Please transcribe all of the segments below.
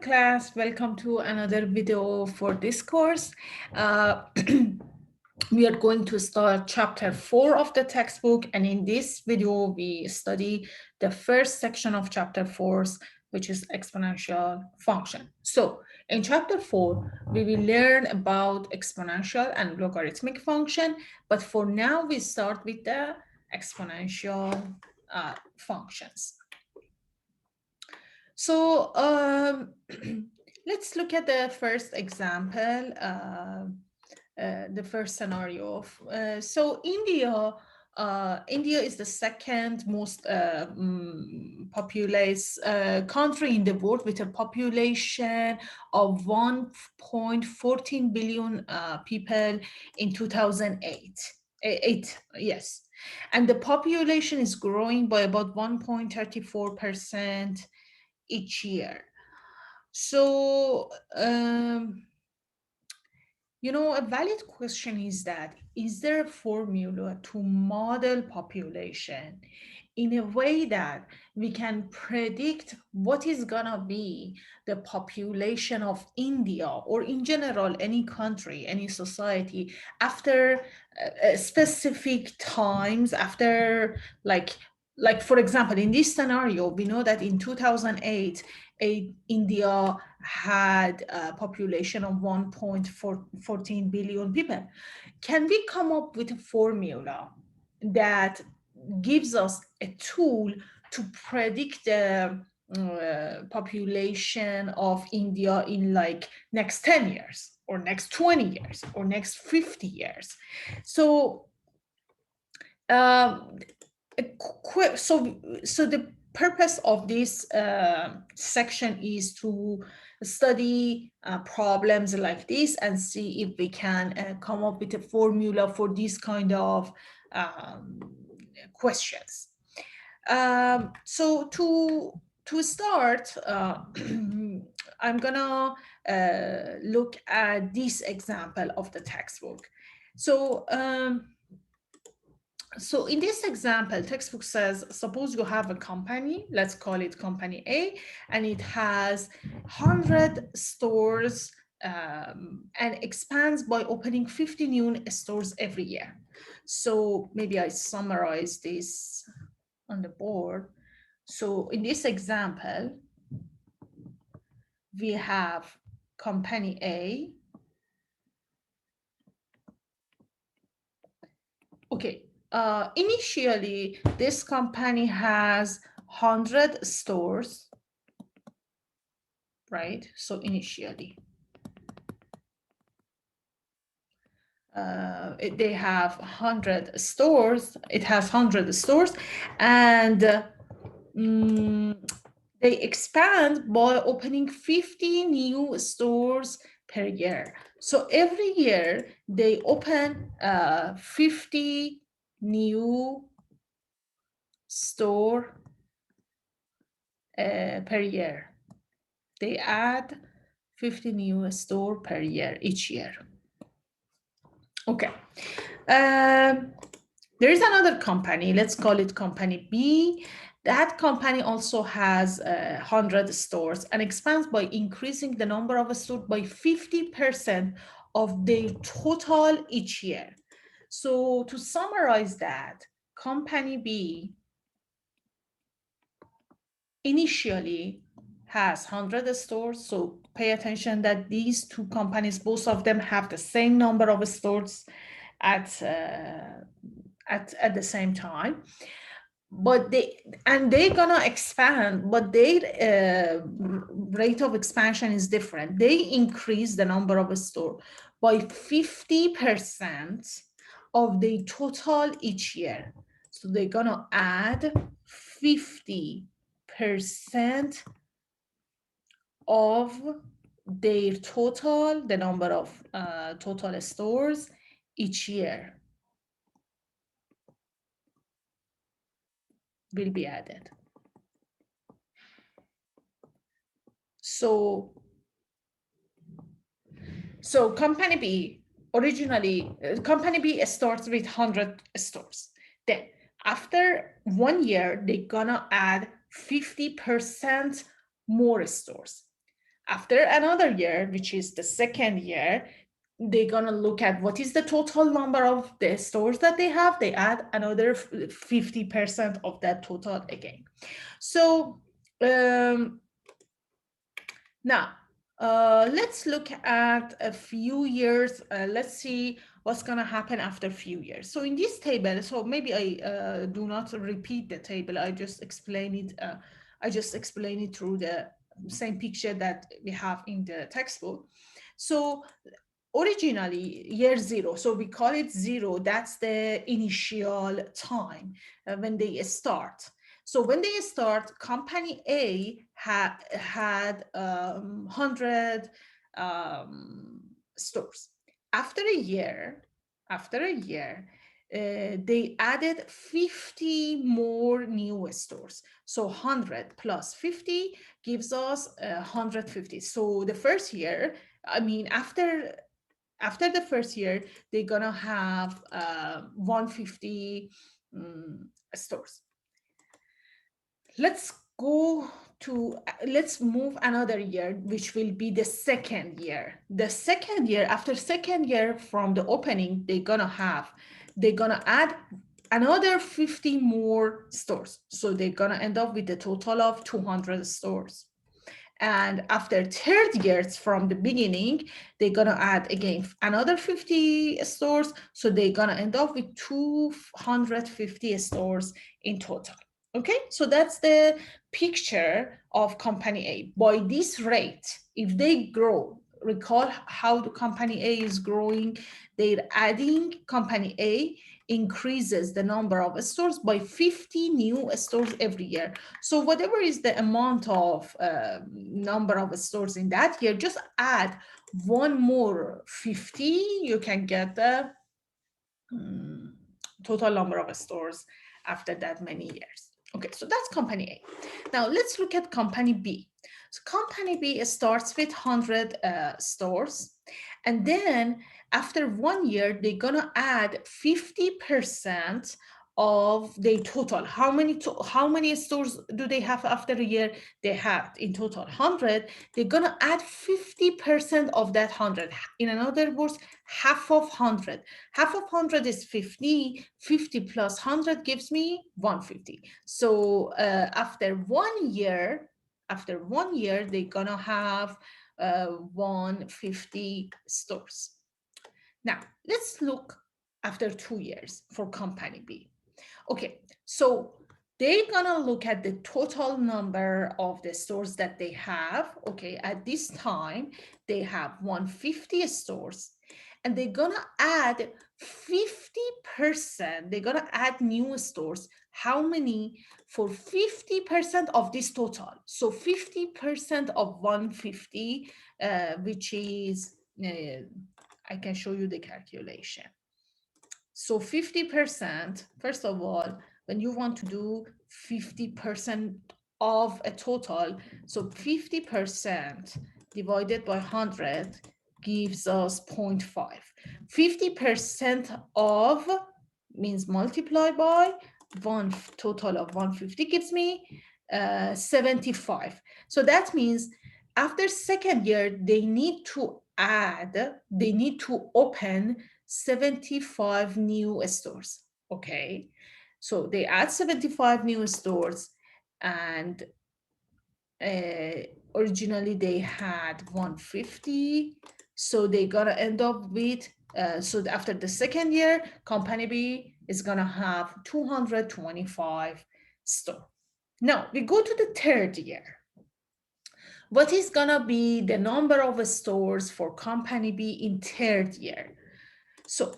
class, welcome to another video for this course. We are going to start chapter 4 of the textbook, and in this video we study the first section of chapter 4, which is exponential function. So in chapter 4 we will learn about exponential and logarithmic function, but for now we start with the exponential functions. So let's look at the first example, the first scenario. So India is the second most populous country in the world, with a population of 1.14 billion people in 2008. Yes. And the population is growing by about 1.34% each year. So, a valid question is that, is there a formula to model population in a way that we can predict what is gonna be the population of India, or in general, any country, any society, after specific times, after like for example, in this scenario, we know that in 2008, India had a population of 1.14 billion people. Can we come up with a formula that gives us a tool to predict the population of India in like next 10 years or next 20 years or next 50 years? So so the purpose of this section is to study problems like this and see if we can come up with a formula for these kind of questions. So to start, I'm gonna look at this example of the textbook. So in this example, textbook says, suppose you have a company, let's call it company A, and it has 100 stores and expands by opening 50 new stores every year. So maybe I summarize this on the board. So in this example, we have company A. Okay. Initially, this company has 100 stores, right? So initially, they have 100 stores. It has 100 stores, and they expand by opening 50 new stores per year. So every year they open 50 new store per year. They add 50 new store per year each year. Okay. There is another company, let's call it company B. That company also has 100 stores and expands by increasing the number of stores by 50% of their total each year. So to summarize that, company B initially has 100 stores. So pay attention that these two companies, both of them have the same number of stores at the same time. But they're gonna expand, but their rate of expansion is different. They increase the number of stores by 50% of the total each year. So they're gonna add 50% of their total, the number of total stores each year will be added. So company B originally, company B starts with 100 stores. Then after 1 year, they're gonna add 50% more stores. After another year, which is the second year, they're gonna look at what is the total number of the stores that they have. They add another 50% of that total again. So now, let's look at a few years. Let's see what's going to happen after a few years. So in this table, so maybe I do not repeat the table. I just explain it. I just explain it through the same picture that we have in the textbook. So originally year zero, so we call it zero, that's the initial time when they start. So when they start, company A had 100 stores. After a year, they added 50 more new stores. So 100 plus 50 gives us 150. So the first year, I mean, after the first year, they're gonna have 150 stores. Let's go to, let's move another year, which will be the second year. The second year, after second year from the opening, they're gonna add another 50 more stores. So they're gonna end up with a total of 200 stores. And after third years from the beginning, they're gonna add again another 50 stores. So they're gonna end up with 250 stores in total. Okay, so that's the picture of company A. By this rate, if they grow, recall how the company A is growing, they're adding, company A increases the number of stores by 50 new stores every year. So whatever is the amount of number of stores in that year, just add one more 50, you can get the total number of stores after that many years. Okay, so that's company A. Now let's look at company B. So company B starts with 100 stores, and then after 1 year, they're gonna add 50% of the total. How many stores do they have after a year? They have in total 100. They're gonna add 50% of that 100. In other words, half of 100. Half of 100 is 50. 50 plus 100 gives me 150. So after 1 year, they're gonna have 150 stores. Now, let's look after 2 years for company B. Okay, so they're gonna look at the total number of the stores that they have. Okay, at this time, they have 150 stores, and they're gonna add 50%. They're gonna add new stores. How many? For 50% of this total. So 50% of 150, which is, I can show you the calculation. So 50%, first of all, when you want to do 50% of a total, so 50% divided by 100 gives us 0.5. 50% of means multiply by one, total of 150 gives me 75. So that means after second year, they need to open 75 new stores. Okay, so they add 75 new stores, and originally they had 150, so they're gonna end up with so after the second year, company B is gonna have 225 stores. Now we go to the third year. What is gonna be the number of stores for company B in third year? So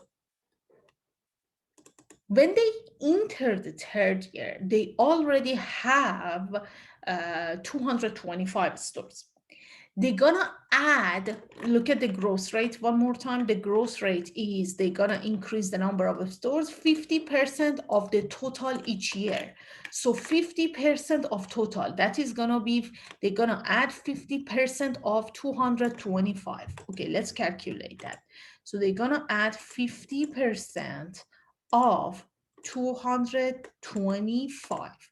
when they enter the third year, they already have 225 stores. They're gonna add, look at the growth rate one more time. The growth rate is they're gonna increase the number of stores 50% of the total each year. So 50% of total, that is gonna be, they're gonna add 50% of 225. Okay, let's calculate that. So they're gonna add 50% of 225.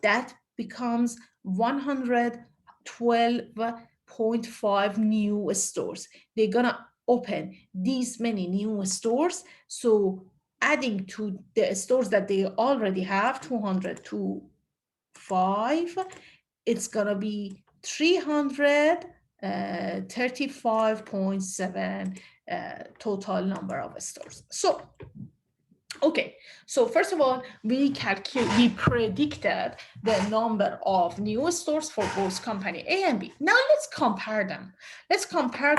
That becomes 112 0.5 new stores. They're gonna open these many new stores. So adding to the stores that they already have, 200 to 5, it's gonna be 335.7 total number of stores. So okay, so first of all, we predicted the number of new stores for both company A and B. Now let's compare them. Let's compare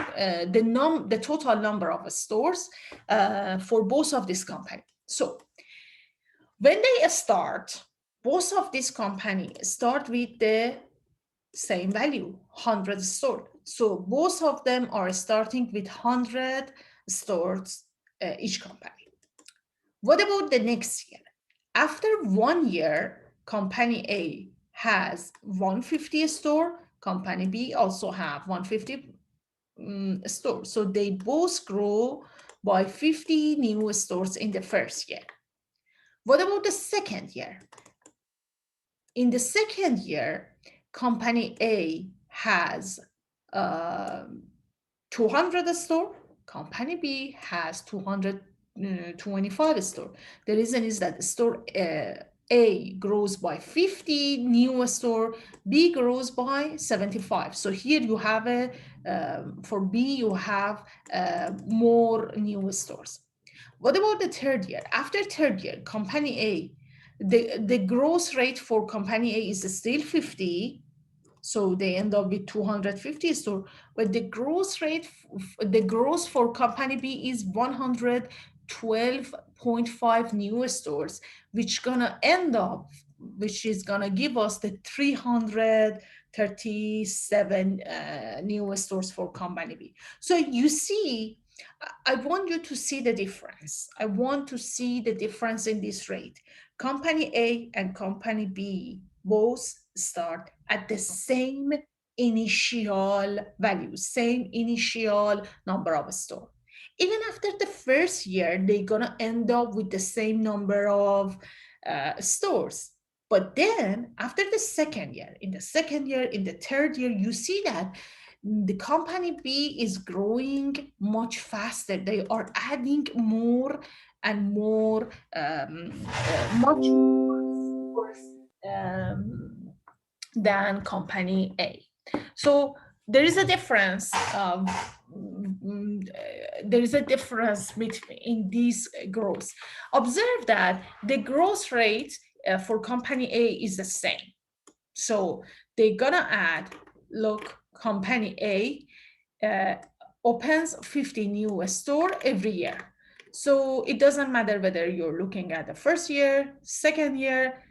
the total number of stores for both of these companies. So when they start, both of these companies start with the same value, 100 stores. So both of them are starting with 100 stores each company. What about the next year? After 1 year, company A has 150 store, company B also have 150 stores. So they both grow by 50 new stores in the first year. What about the second year? In the second year, company A has 200 store, company B has 225 store. The reason is that store A grows by 50 new store, B grows by 75. So here you have for B you have more new stores. What about the third year? After third year, company A, the growth rate for company A is still 50, so they end up with 250 store, but the growth rate, the growth for company B is 112.5 new stores, which is gonna give us the 337 new stores for company B. So you see, I want you to see the difference. I want to see the difference in this rate. Company A and company B both start at the same initial value, same initial number of stores. Even after the first year, they're gonna end up with the same number of stores. But then after the second year, in the third year, you see that the company B is growing much faster. They are adding more and more, much more than company A. So there is a difference. There is a difference between these growth. Observe that the growth rate for company A is the same. So they're gonna add, look, company A opens 50 new store every year. So it doesn't matter whether you're looking at the first year, second year,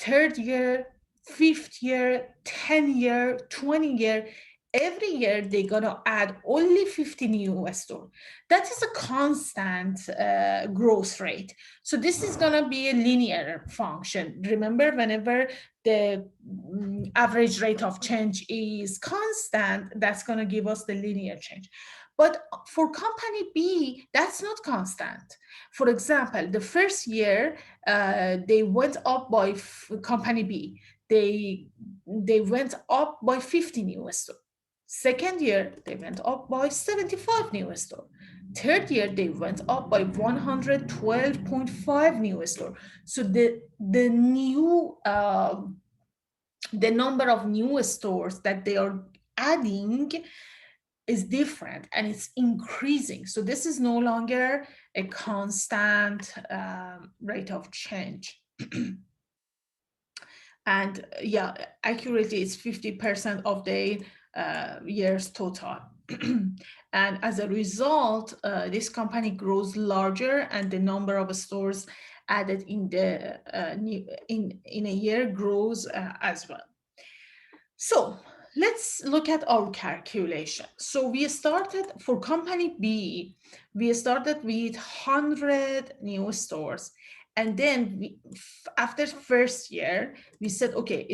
third year, fifth year, 10 year, 20 year, every year they're gonna add only 50 new store. That is a constant growth rate. So this is gonna be a linear function. Remember, whenever the average rate of change is constant, that's gonna give us the linear change. But for company B, that's not constant. For example, the first year, they went up by company B. They went up by 50 new store. Second year, they went up by 75 new store. Third year, they went up by 112.5 new store. So the new the number of new stores that they are adding is different and it's increasing. So this is no longer a constant rate of change. And yeah, accurately, it's 50% of the year's total. And as a result, this company grows larger and the number of stores added in the in a year grows as well. So let's look at our calculation. So we started for company B, we started with 100 new stores. And then after first year, we said, okay,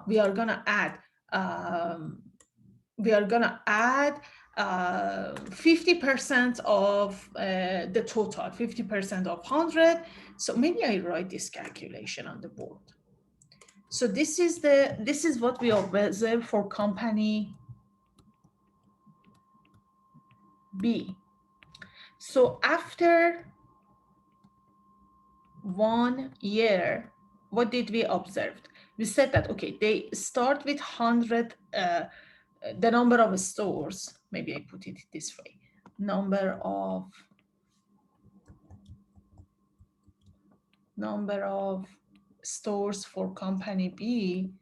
we are gonna add 50% of the total, 50% of 100. So maybe I write this calculation on the board. So this is what we observe for company B. So after 1 year, what did we observe? We said that, okay, they start with 100, the number of stores, maybe I put it this way, number of stores for company B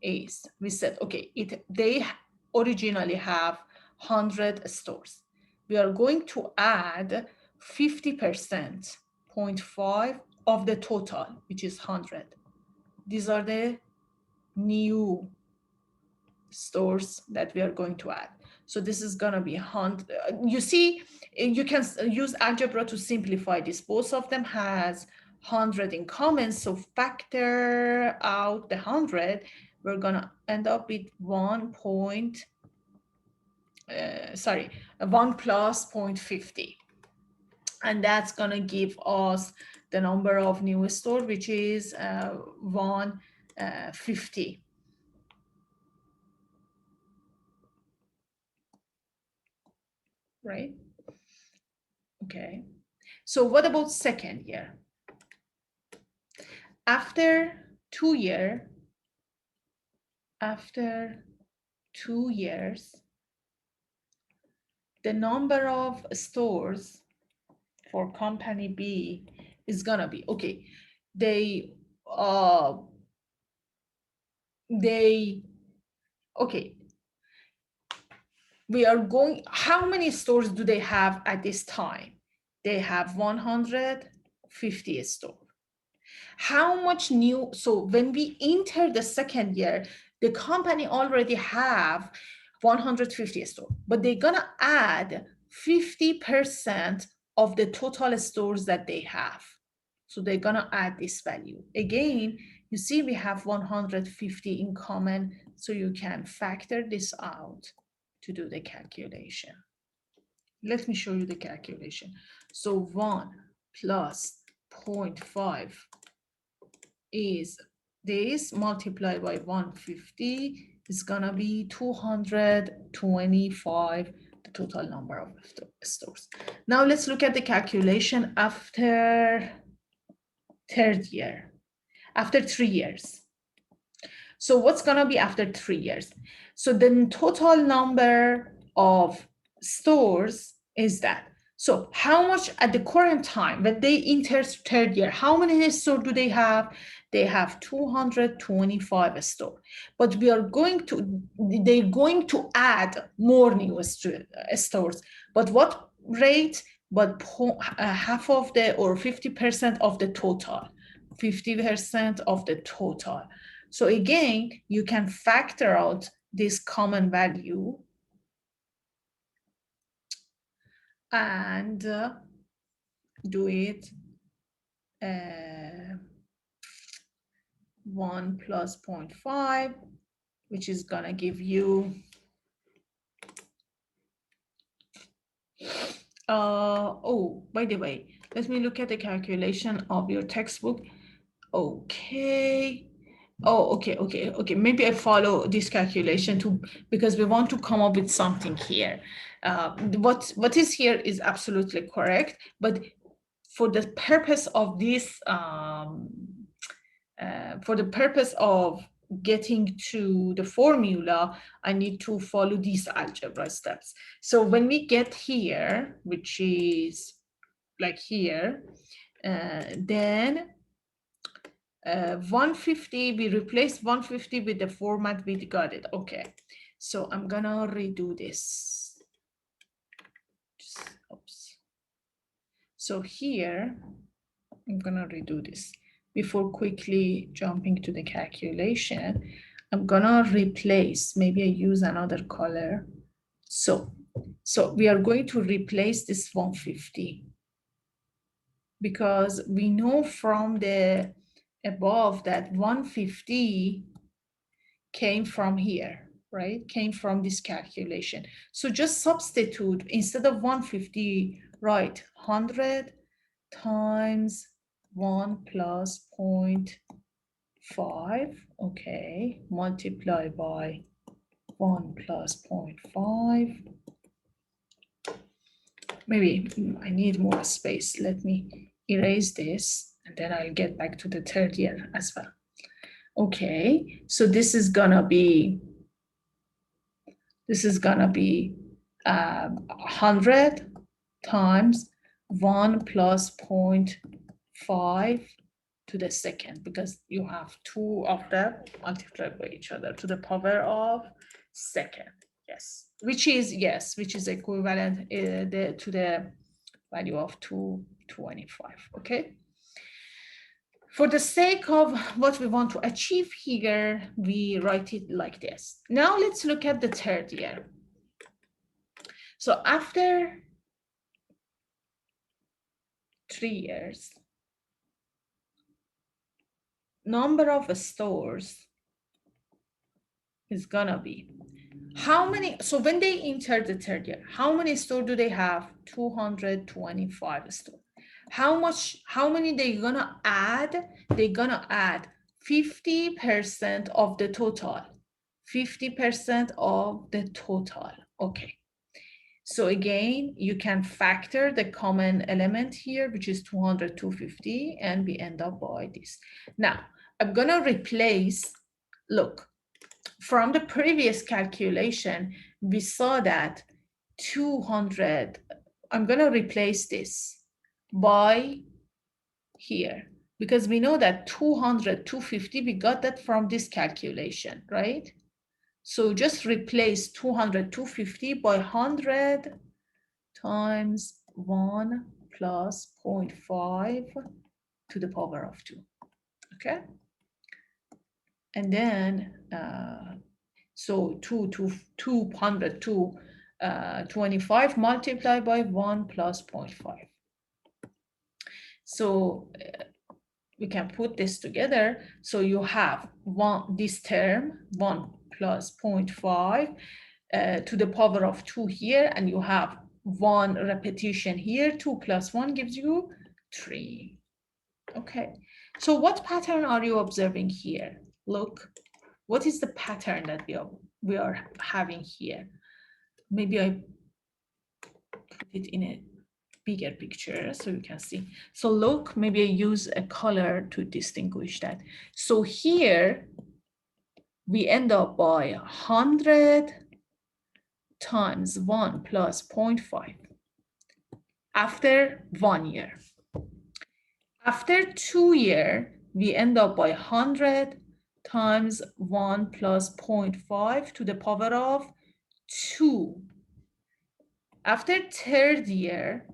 is, we said, okay, they originally have 100 stores. We are going to add 50%, 0.5 of the total, which is 100. These are the new stores that we are going to add. So this is going to be 100. You see, you can use algebra to simplify this. Both of them has 100 in common. So factor out the 100, we're going to end up with 1 plus 0.50. And that's going to give us the number of new stores, which is 150. Right? Okay. So what about second year? After 2 years, the number of stores for company B is gonna be, okay, okay, we are going, how many stores do they have at this time? They have 150 stores. How much new, so when we enter the second year, the company already have 150 stores, but they're gonna add 50% of the total stores that they have. So they're gonna add this value. Again, you see we have 150 in common, so you can factor this out to do the calculation. Let me show you the calculation. So 1 plus 0.5 is this multiplied by 150 is gonna be 225, the total number of stores. Now let's look at the calculation after third year, after 3 years. So what's gonna be after 3 years? So the total number of stores is that. So how much at the current time, when they enter third year, how many stores do they have? They have 225 stores. But they're going to add more new stores. But what rate? But half of the, or 50% of the total. 50% of the total. So again, you can factor out this common value and do it 1 plus 0.5, which is gonna give you oh, by the way, let me look at the calculation of your textbook. Okay. Oh, okay. Maybe I follow this calculation too, because we want to come up with something here. What is here is absolutely correct, but for the purpose of this, for the purpose of getting to the formula, I need to follow these algebra steps. So when we get here, which is like here, then 150, we replace 150 with the format we got it. Okay, so I'm gonna redo this. Oops. So here, I'm gonna redo this. Before quickly jumping to the calculation, I'm gonna replace, maybe I use another color. So we are going to replace this 150 because we know from the above that 150 came from here, right? Came from this calculation. So just substitute, instead of 150, write 100 times 1 plus 0.5, okay, multiply by 1 plus 0.5. maybe I need more space. Let me erase this and then I'll get back to the third year as well. Okay, so this is gonna be 100 times 1 plus 0.5 to the second, because you have two of them multiplied by each other to the power of second. Yes, which is equivalent to the value of 225. Okay. For the sake of what we want to achieve here, we write it like this. Now let's look at the third year. So after 3 years, number of stores is gonna be how many? So when they enter the third year, how many stores do they have? 225 stores. How many they gonna add? They're gonna add 50% of the total. 50% of the total. Okay. So again, you can factor the common element here, which is 200, 250, and we end up by this. Now, I'm gonna replace, look, from the previous calculation, we saw that 200, I'm gonna replace this by here, because we know that 200, 250, we got that from this calculation, right? So just replace 200, 250 by 100 times 1 plus 0.5 to the power of 2, okay? And then, so 200 to 25 multiplied by 1 plus 0.5. So we can put this together. So you have this term, 1 plus 0.5 to the power of 2 here, and you have 1 repetition here. 2 plus 1 gives you 3. Okay, so what pattern are you observing here? Look, what is the pattern that we are having here? Maybe I put it in a bigger picture so you can see. So look, maybe I use a color to distinguish that. So here we end up by 100 times 1 plus 0.5 after 1 year. After 2 years, we end up by 100 times 1 plus 0.5 to the power of 2. After third year,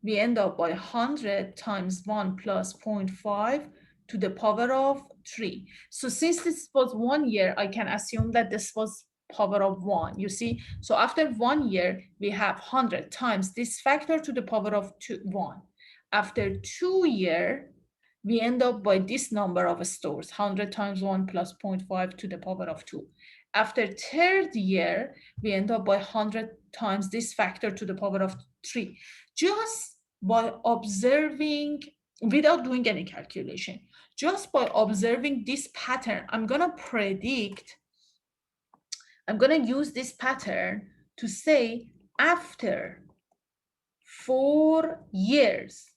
we end up by 100 times 1 plus 0.5 to the power of 3. So since this was 1 year, I can assume that this was power of 1, you see? So after 1 year, we have 100 times this factor to the power of 1. After 2 years, we end up by this number of stores, 100 times 1 plus 0.5 to the power of 2. After third year, we end up by 100 times this factor to the power of 3. Just by observing, without doing any calculation, just by observing this pattern, I'm gonna use this pattern to say after 4 years,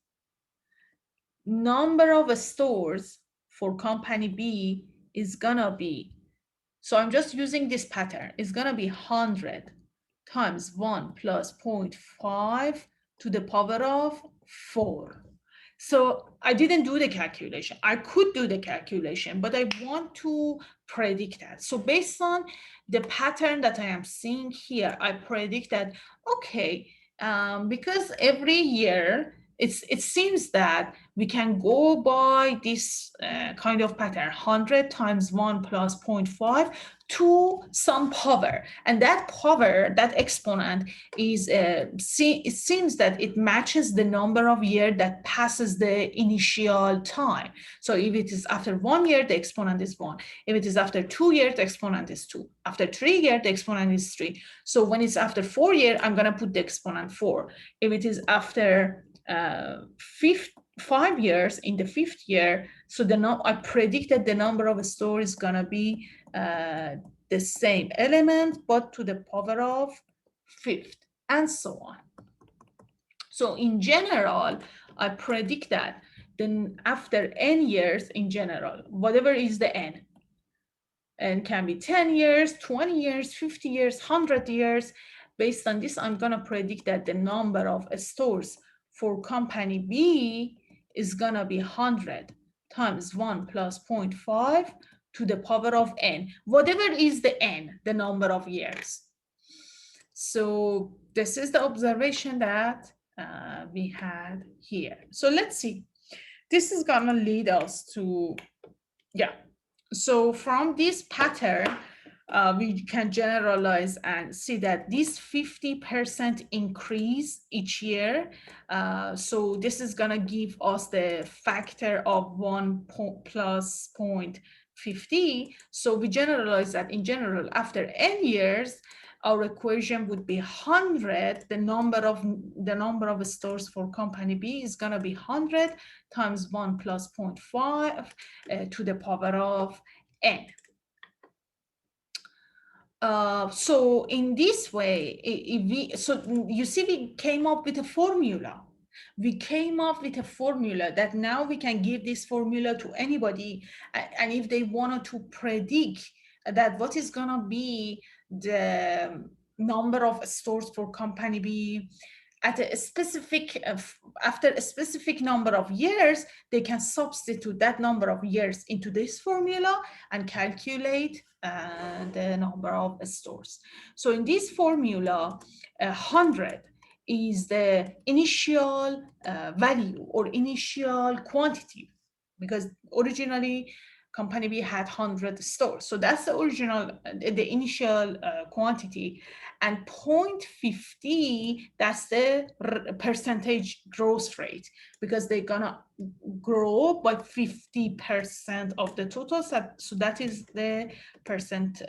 number of stores for company B is gonna be, so I'm just using this pattern, it's gonna be 100 times 1 plus 0.5 to the power of 4. So I didn't do the calculation. I could do the calculation, but I want to predict that. So based on the pattern that I am seeing here, I predict that, okay, because every year, it seems that we can go by this kind of pattern, 100 times 1 plus 0.5 to some power, and that power, that exponent is it seems that it matches the number of years that passes the initial time. So if it is after 1 year, the exponent is 1. If it is after 2 years, the exponent is 2. After 3 years, the exponent is 3. So when it's after 4 years, I'm going to put the exponent 4. If it is after 5 years, in the 5th year, so I predicted the number of stores is going to be the same element, but to the power of 5th, and so on. So in general, I predict that then after n years in general, whatever is the n, and can be 10 years, 20 years, 50 years, 100 years. Based on this, I'm going to predict that the number of stores for company B is going to be 100 times 1 plus 0.5 to the power of n, whatever is the n, the number of years. So this is the observation that we had here. So let's see. This is going to lead us to, yeah. So from this pattern, we can generalize and see that this 50% increase each year. So this is going to give us the factor of 1 plus 0.50. So we generalize that in general, after n years, our equation would be 100. The number of stores for company B is going to be 100 times 1 plus 0.5 to the power of n. So in this way, you see, we came up with a formula. We came up with a formula that now we can give this formula to anybody, and if they wanted to predict that what is going to be the number of stores for company B at a specific, after a specific number of years, they can substitute that number of years into this formula and calculate the number of stores. So in this formula, 100 is the initial value or initial quantity, because originally company B had 100 stores. So that's the original, the initial quantity. And 0.50, that's the percentage growth rate, because they're gonna grow by 50% of the total. So that is the percent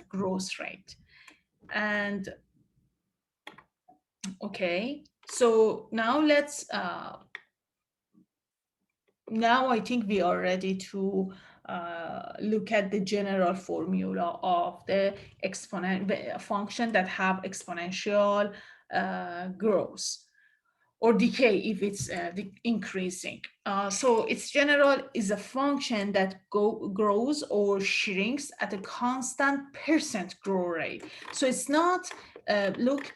growth rate. And okay, so now let's, now I think we are ready to look at the general formula of the function that have exponential growth or decay if it's increasing. So its general is a function that grows or shrinks at a constant percent growth rate. So it's not, look,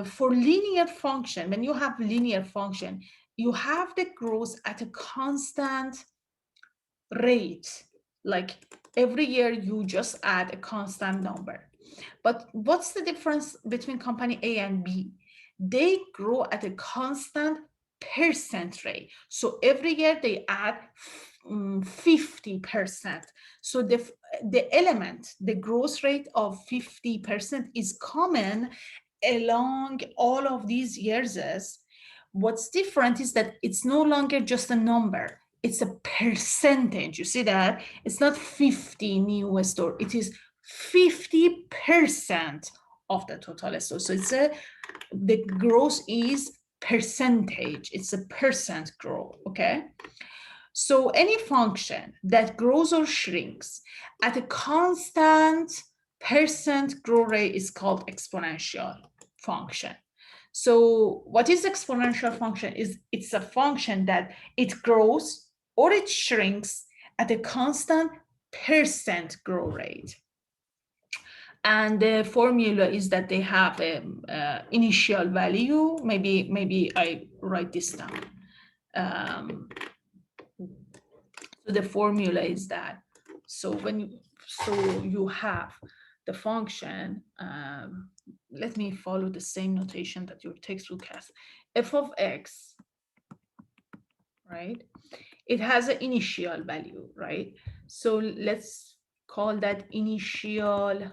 for linear function, when you have linear function, you have the growth at a constant rate. Like every year you just add a constant number. But what's the difference between company A and B? They grow at a constant percent rate. So every year they add 50%. So the element, the growth rate of 50% is common along all of these years. What's different is that it's no longer just a number, it's a percentage. You see that? It's not 50 new store, it is 50% of the total store. So it's the growth is percentage, it's a percent growth, okay? So any function that grows or shrinks at a constant percent growth rate is called exponential function. So what is exponential function? It's a function that it grows or it shrinks at a constant percent growth rate. And the formula is that they have an initial value. Maybe I write this down. So the formula is that, so you have the function, let me follow the same notation that your textbook has. F of x, right? It has an initial value, right? So let's call that initial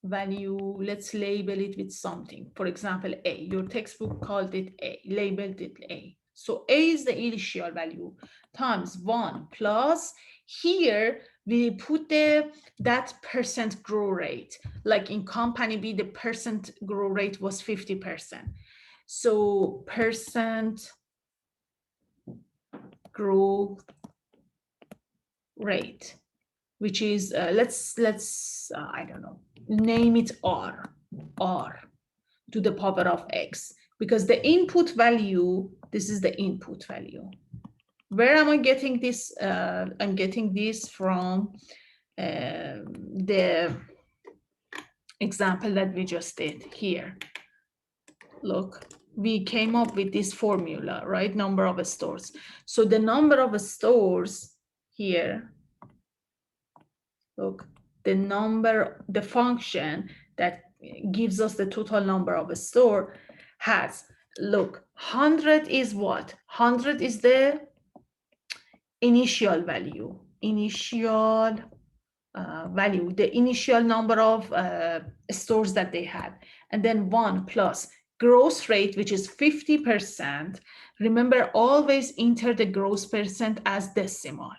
value, let's label it with something. For example, A, your textbook called it A, labeled it A. So A is the initial value times 1 plus, here we put that percent growth rate. Like in company B, the percent growth rate was 50%. So percent growth rate, which is, let's I don't know, name it R to the power of x, because the input value, this is the input value. Where am I getting this? I'm getting this from the example that we just did here. Look, we came up with this formula, right? Number of stores. So the number of stores here, look, the function that gives us the total number of a store has, look, 100 is what? 100 is the initial value, the initial number of stores that they had. And then 1 plus growth rate, which is 50%. Remember, always enter the growth percent as decimal.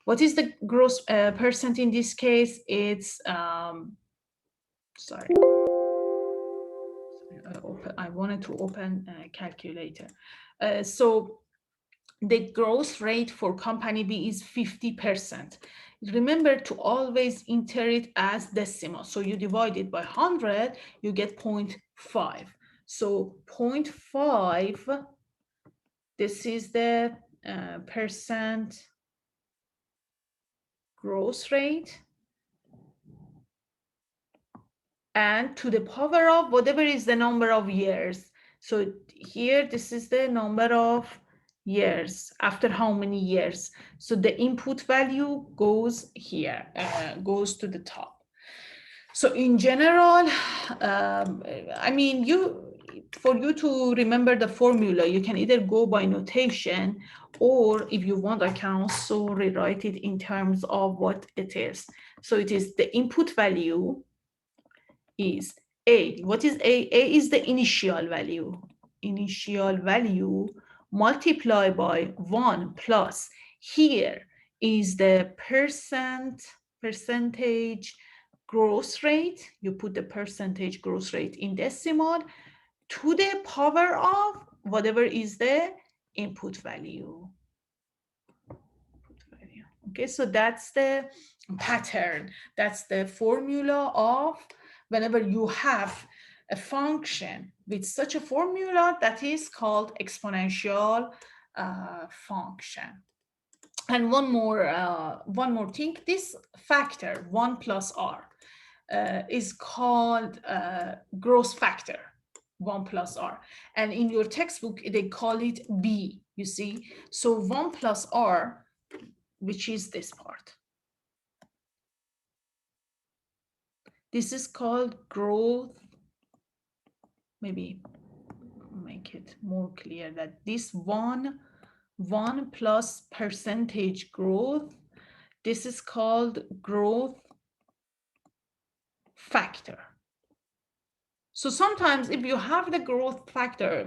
What is the growth percent in this case? It's, sorry, I wanted to open a calculator. So the growth rate for company B is 50%. Remember to always enter it as decimal. So you divide it by 100, you get 0.5. So 0.5, this is the percent growth rate. And to the power of whatever is the number of years. So here, this is the number of years, after how many years. So the input value goes here, goes to the top. So in general, I mean, for you to remember the formula, you can either go by notation, or if you want, I can also rewrite it in terms of what it is. So it is the input value is A. What is A? A is the initial value. Initial value multiplied by 1 plus, here is the percentage growth rate. You put the percentage growth rate in decimal to the power of whatever is the input value. Okay, so that's the pattern. That's the formula of whenever you have a function with such a formula, that is called exponential function. And one more thing, this factor 1 plus r is called growth factor 1 plus r, and in your textbook they call it b, you see. So 1 plus r, which is this part, this is called growth. Maybe make it more clear that this 1 plus percentage growth, this is called growth factor. So sometimes if you have the growth factor,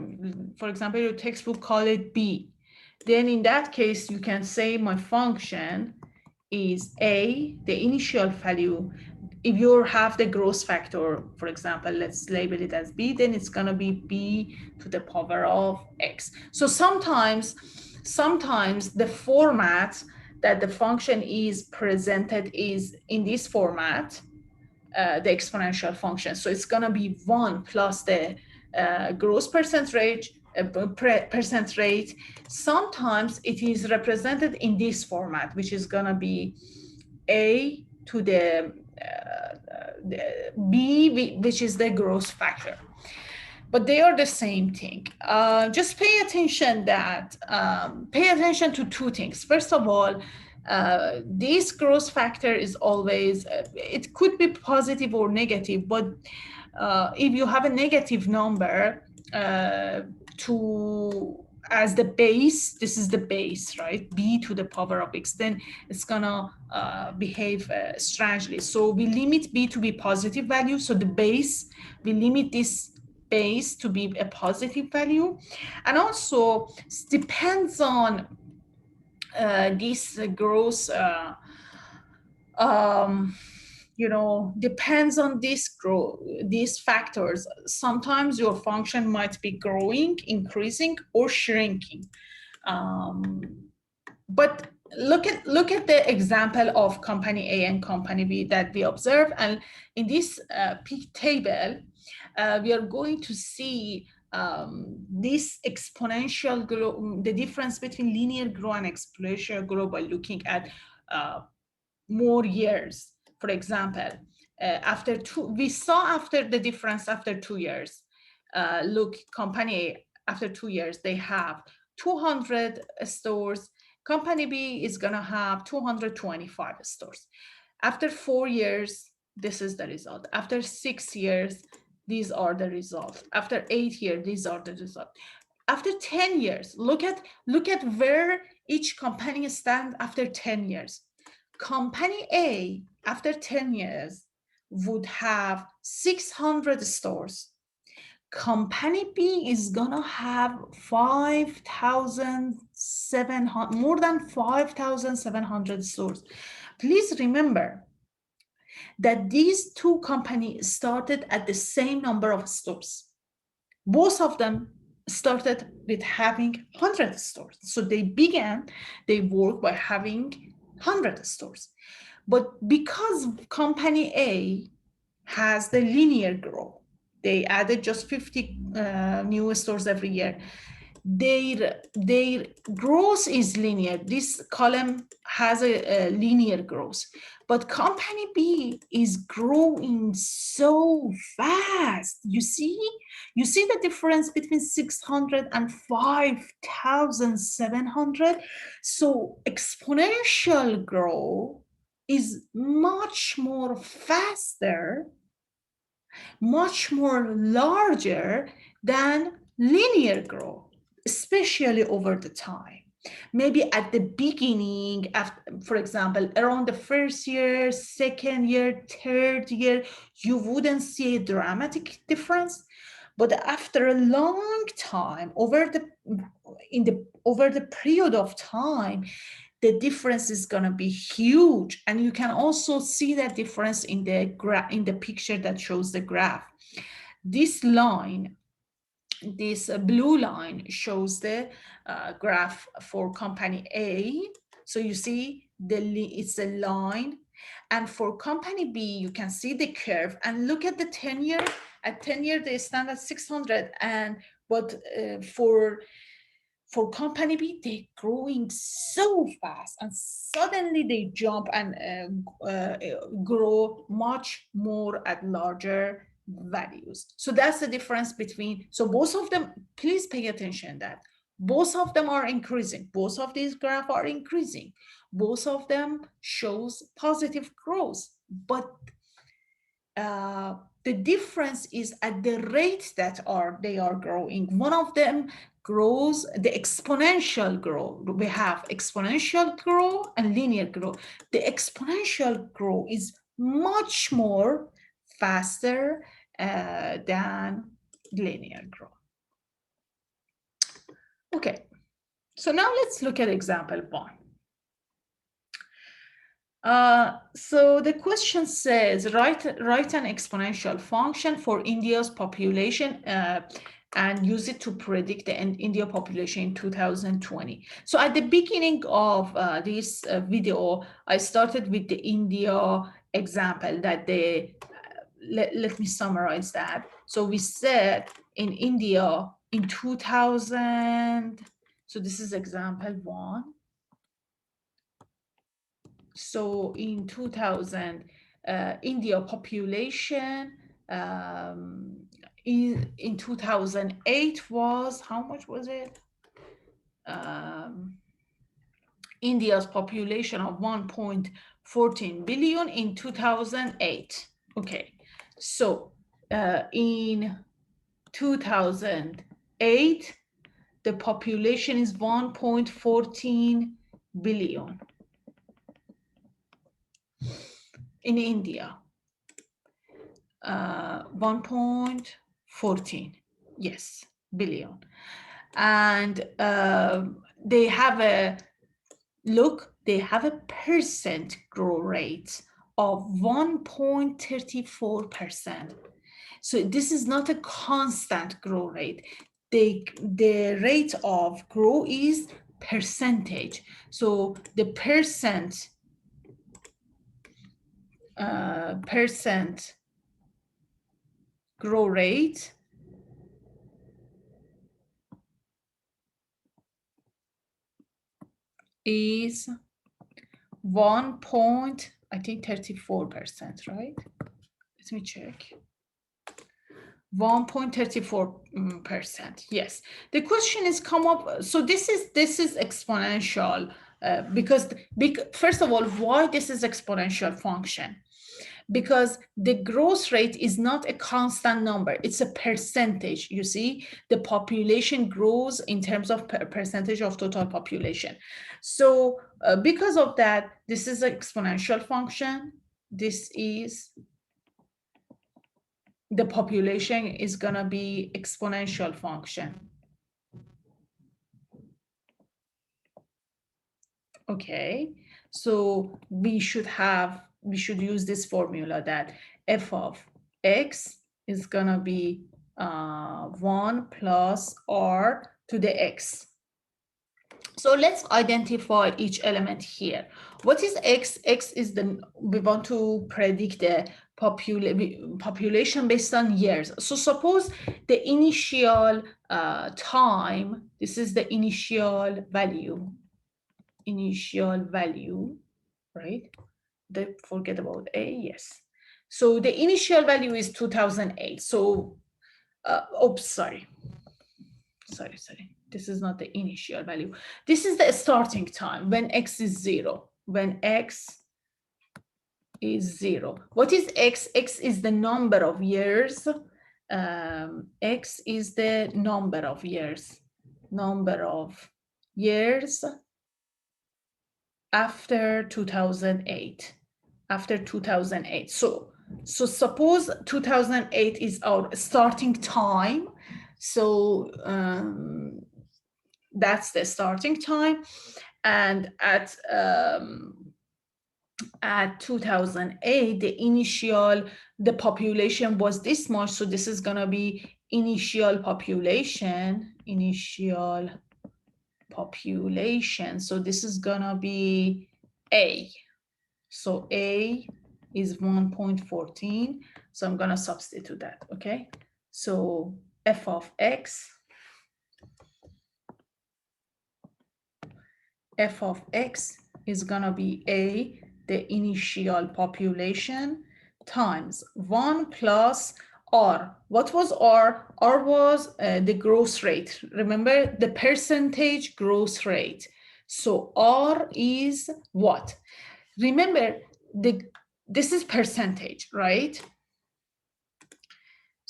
for example, your textbook call it B, then in that case, you can say my function is A, the initial value. If you have the growth factor, for example, let's label it as B, then it's gonna be B to the power of X. So sometimes the format that the function is presented is in this format, the exponential function. So it's gonna be 1 plus the growth percent rate. Sometimes it is represented in this format, which is gonna be A to the B, which is the growth factor. But they are the same thing. Just pay attention to two things. First of all, this growth factor is always, it could be positive or negative, but if you have a negative number as the base, this is the base, right? B to the power of X, then it's gonna behave strangely. So we limit B to be positive value. So the base, we limit this base to be a positive value. And also depends on this growth, depends on these factors. Sometimes your function might be growing, increasing, or shrinking. But look at the example of company A and company B that we observe. And in this peak table, we are going to see this exponential growth, the difference between linear growth and exponential growth by looking at more years. For example, we saw after the difference after 2 years. Look, company A, after 2 years, they have 200 stores. Company B is gonna have 225 stores. After 4 years, this is the result. After 6 years, these are the results. After 8 years, these are the results. After 10 years, look at where each company stands after 10 years. Company A, after 10 years, would have 600 stores. Company B is gonna have 5,700, more than 5,700 stores. Please remember that these two companies started at the same number of stores. Both of them started with having 100 stores. So they work by having 100 stores. But because company A has the linear growth, they added just 50 new stores every year. Their growth is linear. This column has a linear growth, but company B is growing so fast. You see the difference between 600 and 5,700. So exponential growth is much more faster, much more larger than linear growth, especially over the time. Maybe at the beginning, for example, around the first year, second year, third year, you wouldn't see a dramatic difference. But after a long time, over the period of time, the difference is going to be huge. And you can also see that difference in the picture that shows the graph. This line, this blue line, shows the graph for company A. So you see it's a line. And for company B, you can see the curve. And look at the 10 year. At 10 year, they stand at 600. But for company B, they're growing so fast, and suddenly they jump and grow much more at larger values. So that's the difference between, so both of them, please pay attention that both of them are increasing. Both of these graphs are increasing. Both of them shows positive growth, but the difference is at the rate that they are growing. One of them grows the exponential growth. We have exponential growth and linear growth. The exponential growth is much more faster than linear growth. Okay, so now let's look at example 1. So the question says, write an exponential function for India's population and use it to predict the India population in 2020. So at the beginning of this video, I started with the India example that let me summarize that. So we said in India in 2000, so this is example 1. So in 2000, India population in 2008 was, how much was it? India's population of 1.14 billion in 2008. Okay, so in 2008, the population is 1.14 billion. In India, 1.14, yes, billion. And they have a percent growth rate of 1.34%. So this is not a constant growth rate. The rate of growth is percentage. So the percent growth rate is 1 point, I think 34%, right? Let me check. 1.34%. Yes. The question is come up. So this is exponential because first of all, why this is exponential function? Because the growth rate is not a constant number, it's a percentage. You see, the population grows in terms of percentage of total population. So because of that, this is an exponential function. This is, the population is going to be exponential function. Okay, so we should use this formula that f of x is going to be 1 plus r to the x. So let's identify each element here. What is x? X is we want to predict the population based on years. So suppose the initial time, this is the initial value, right? Forget about A, yes. So the initial value is 2008. So, oops, sorry. This is not the initial value. This is the starting time when x is 0. When x is 0. What is x? X is the number of years. X is the number of years. Number of years after 2008. After 2008. So suppose 2008 is our starting time. So that's the starting time, and at 2008 the population was this much, so this is going to be initial population. So this is going to be A. So A is 1.14, so I'm going to substitute that. Okay, so f of x is going to be A, the initial population, times 1 plus R. What was R? R was the growth rate. Remember the percentage growth rate. So R is what? Remember, this is percentage, right?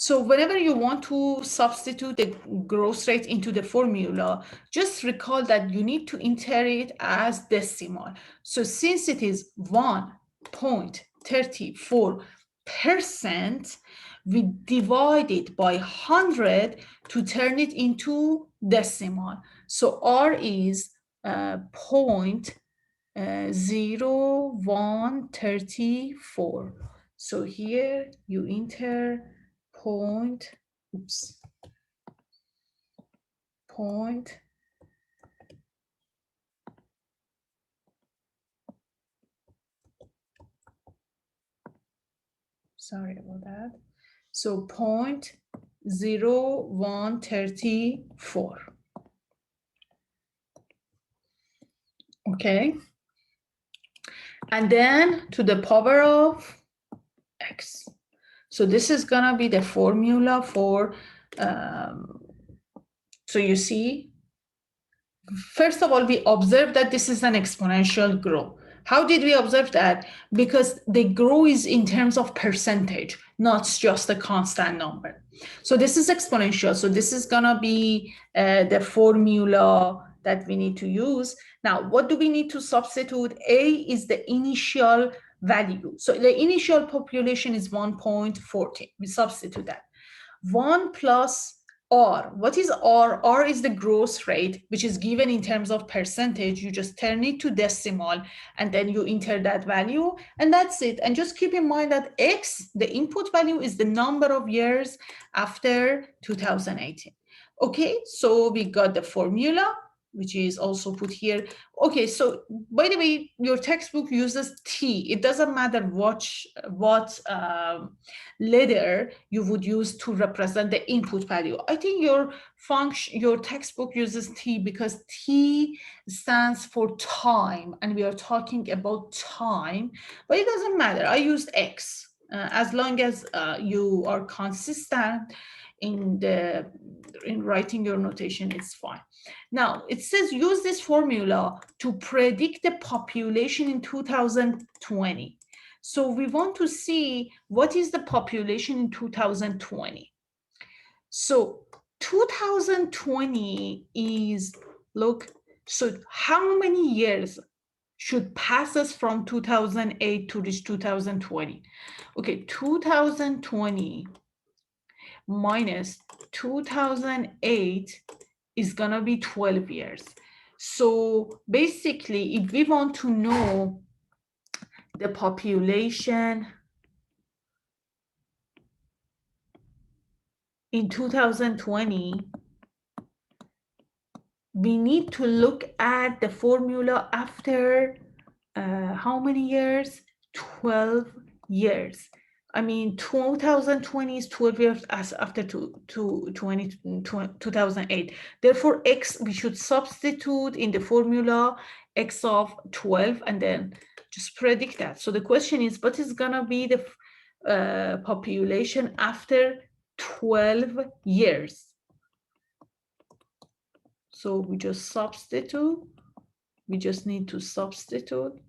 So whenever you want to substitute the growth rate into the formula, just recall that you need to enter it as decimal. So since it is 1.34%, we divide it by 100 to turn it into decimal. So R is 0.0134. So here you enter point, sorry about that. So 0.0134. Okay. And then to the power of x. So this is going to be the formula for, so you see, first of all, we observe that this is an exponential growth. How did we observe that? Because the growth is in terms of percentage, not just a constant number. So this is exponential. So this is going to be the formula that we need to use. Now, what do we need to substitute? A is the initial value. So the initial population is 1.40. We substitute that. 1 plus R. What is R? R is the growth rate, which is given in terms of percentage. You just turn it to decimal, and then you enter that value, and that's it. And just keep in mind that X, the input value, is the number of years after 2018. Okay, so we got the formula. which is also put here. Okay, so by the way, your textbook uses T. It doesn't matter what letter you would use to represent the input value. I think your textbook uses T because T stands for time, and we are talking about time, but it doesn't matter. I used X. As long as you are consistent in writing your notation, it's fine. Now, it says use this formula to predict the population in 2020. So we want to see what is the population in 2020. So 2020 is, look, so how many years should pass us from 2008 to reach 2020? Okay, 2020 minus 2008 is gonna be 12 years. So basically, if we want to know the population in 2020, we need to look at the formula after how many years? 12 years. I mean, 2020 is 12 years as after 2008. Therefore, X, we should substitute in the formula X of 12 and then just predict that. So the question is, what is going to be the population after 12 years? So we just substitute. We just need to substitute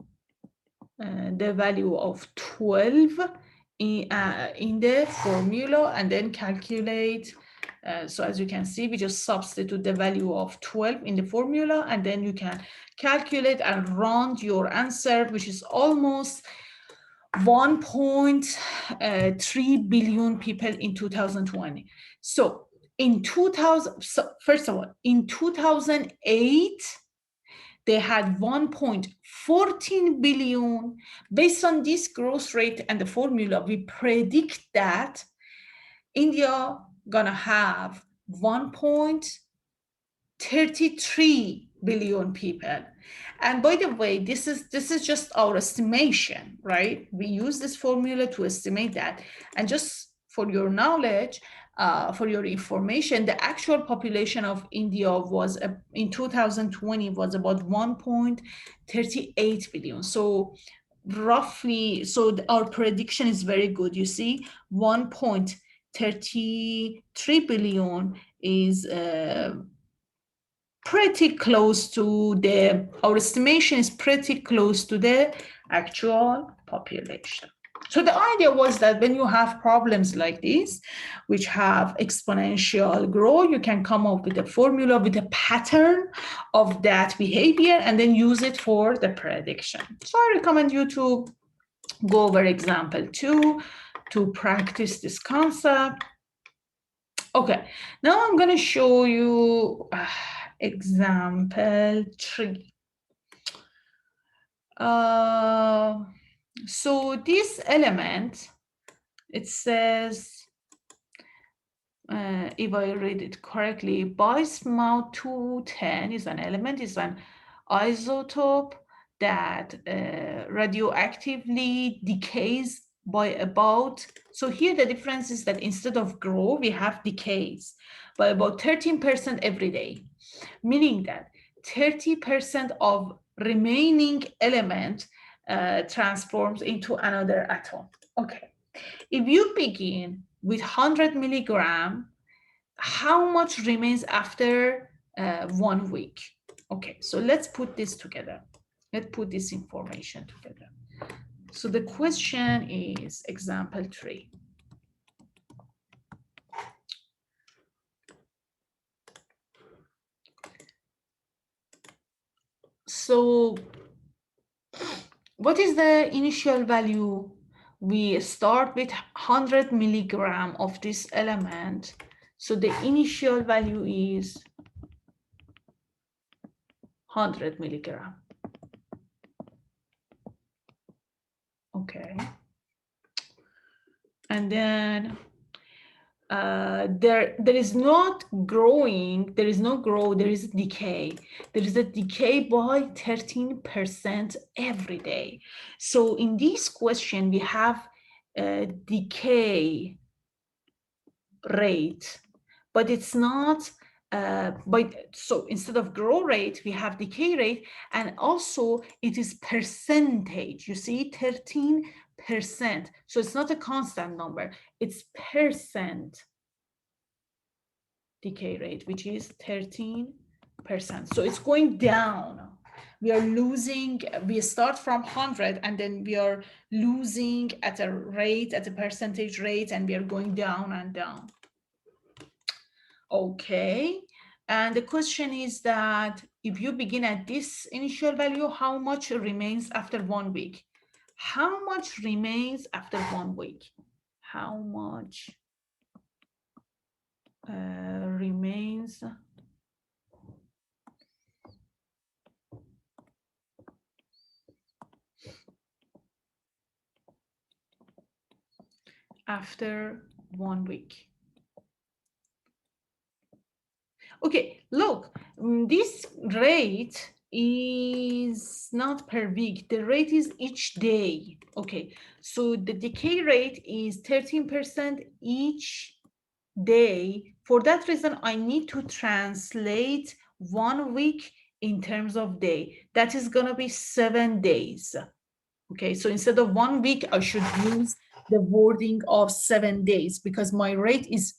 the value of 12 in the formula and then calculate. So as you can see, we just substitute the value of 12 in the formula, and then you can calculate and round your answer, which is almost 1.3 billion people in 2020. So in 2000, so first of all, in 2008, they had 1.14 billion. Based on this growth rate and the formula, we predict that India gonna have 1.33 billion people. And by the way, this is just our estimation, right? We use this formula to estimate that. And just for your knowledge, for your information, the actual population of India was in 2020 was about 1.38 billion. So roughly, so our prediction is very good. You see, 1.33 billion is pretty close to our estimation is pretty close to the actual population. So the idea was that when you have problems like this, which have exponential growth, you can come up with a formula with a pattern of that behavior and then use it for the prediction. So I recommend you to go over example 2 to practice this concept. Okay, now I'm going to show you example 3. So this element, it says, if I read it correctly, bismuth 210 is an element, is an isotope that radioactively decays by about, so here the difference is that instead of grow, we have decays by about 13% every day, meaning that 30% of remaining element transforms into another atom. Okay, if you begin with 100 milligram, how much remains after 1 week? Okay, so let's put this together. Let's put this information together. So the question is example 3. So what is the initial value? We start with 100 milligram of this element. So the initial value is 100 milligram. Okay. And then there is not growing, there is no growth, there is decay. There is a decay by 13% every day. So in this question, we have a decay rate, but it's not so instead of growth rate, we have decay rate, and also it is percentage. You see, 13%. So it's not a constant number, it's percent decay rate, which is 13%. So it's going down. We are losing, we start from 100 and then we are losing at a rate, at a percentage rate, and we are going down and down. Okay, and the question is that if you begin at this initial value, how much remains after 1 week? How much remains after 1 week? How much remains after 1 week? Okay, look, this rate is not per week, the rate is each day. Okay, so the decay rate is 13% each day. For that reason, I need to translate 1 week in terms of day. That is gonna be 7 days. Okay, so instead of 1 week, I should use the wording of 7 days, because my rate is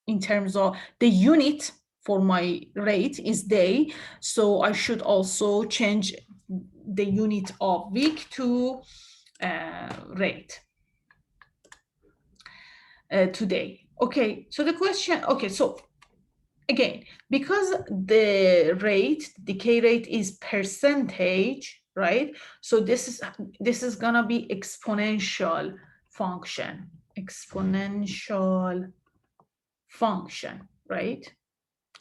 in terms of the unit for my rate is day. So I should also change the unit of week to rate today. Okay, so the question, okay, so again, because the rate, decay rate is percentage, right? So this is gonna be exponential function, right?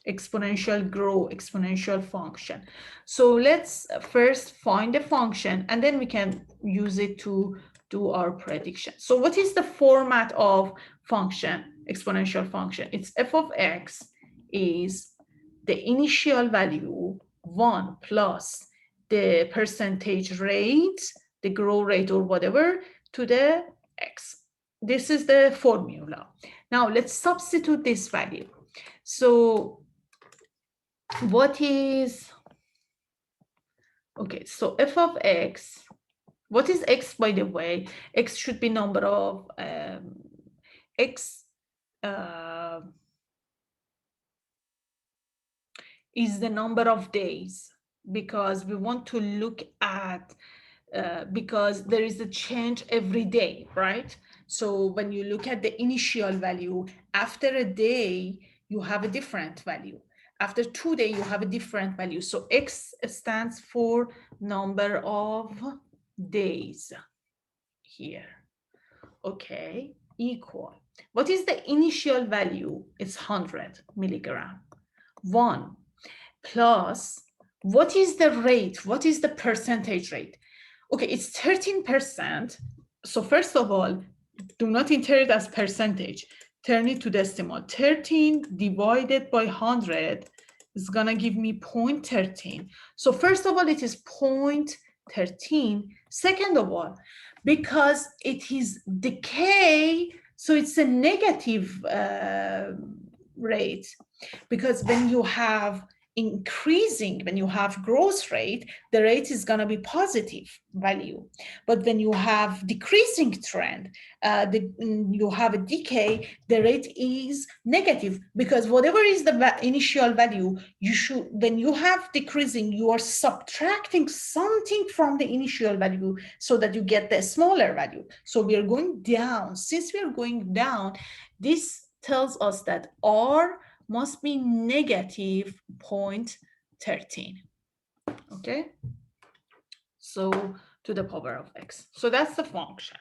Exponential growth, exponential function. So let's first find the function and then we can use it to do our prediction. So what is the format of function, exponential function? It's f of x is the initial value 1 plus the percentage rate, the growth rate or whatever, to the x. This is the formula. Now let's substitute this value. So what is, okay, so f of x, what is x, by the way? X should be number of x is the number of days, because we want to look at because there is a change every day, right? So when you look at the initial value, after a day, you have a different value. After 2 days, you have a different value. So X stands for number of days here. Okay, equal. What is the initial value? It's 100 milligram. 1 plus, what is the rate? What is the percentage rate? Okay, it's 13%. So first of all, do not enter it as percentage. Turn it to decimal. 13 divided by 100 is gonna give me 0.13. So first of all, it is 0.13. Second of all, because it is decay, so it's a negative rate. Because when you have increasing, when you have growth rate, the rate is going to be positive value. But when you have decreasing trend, you have a decay, the rate is negative, because whatever is the initial value, you should, when you have decreasing, you are subtracting something from the initial value so that you get the smaller value. So we are going down. Since we are going down, this tells us that R must be negative 0.13. Okay, so to the power of x. So that's the function.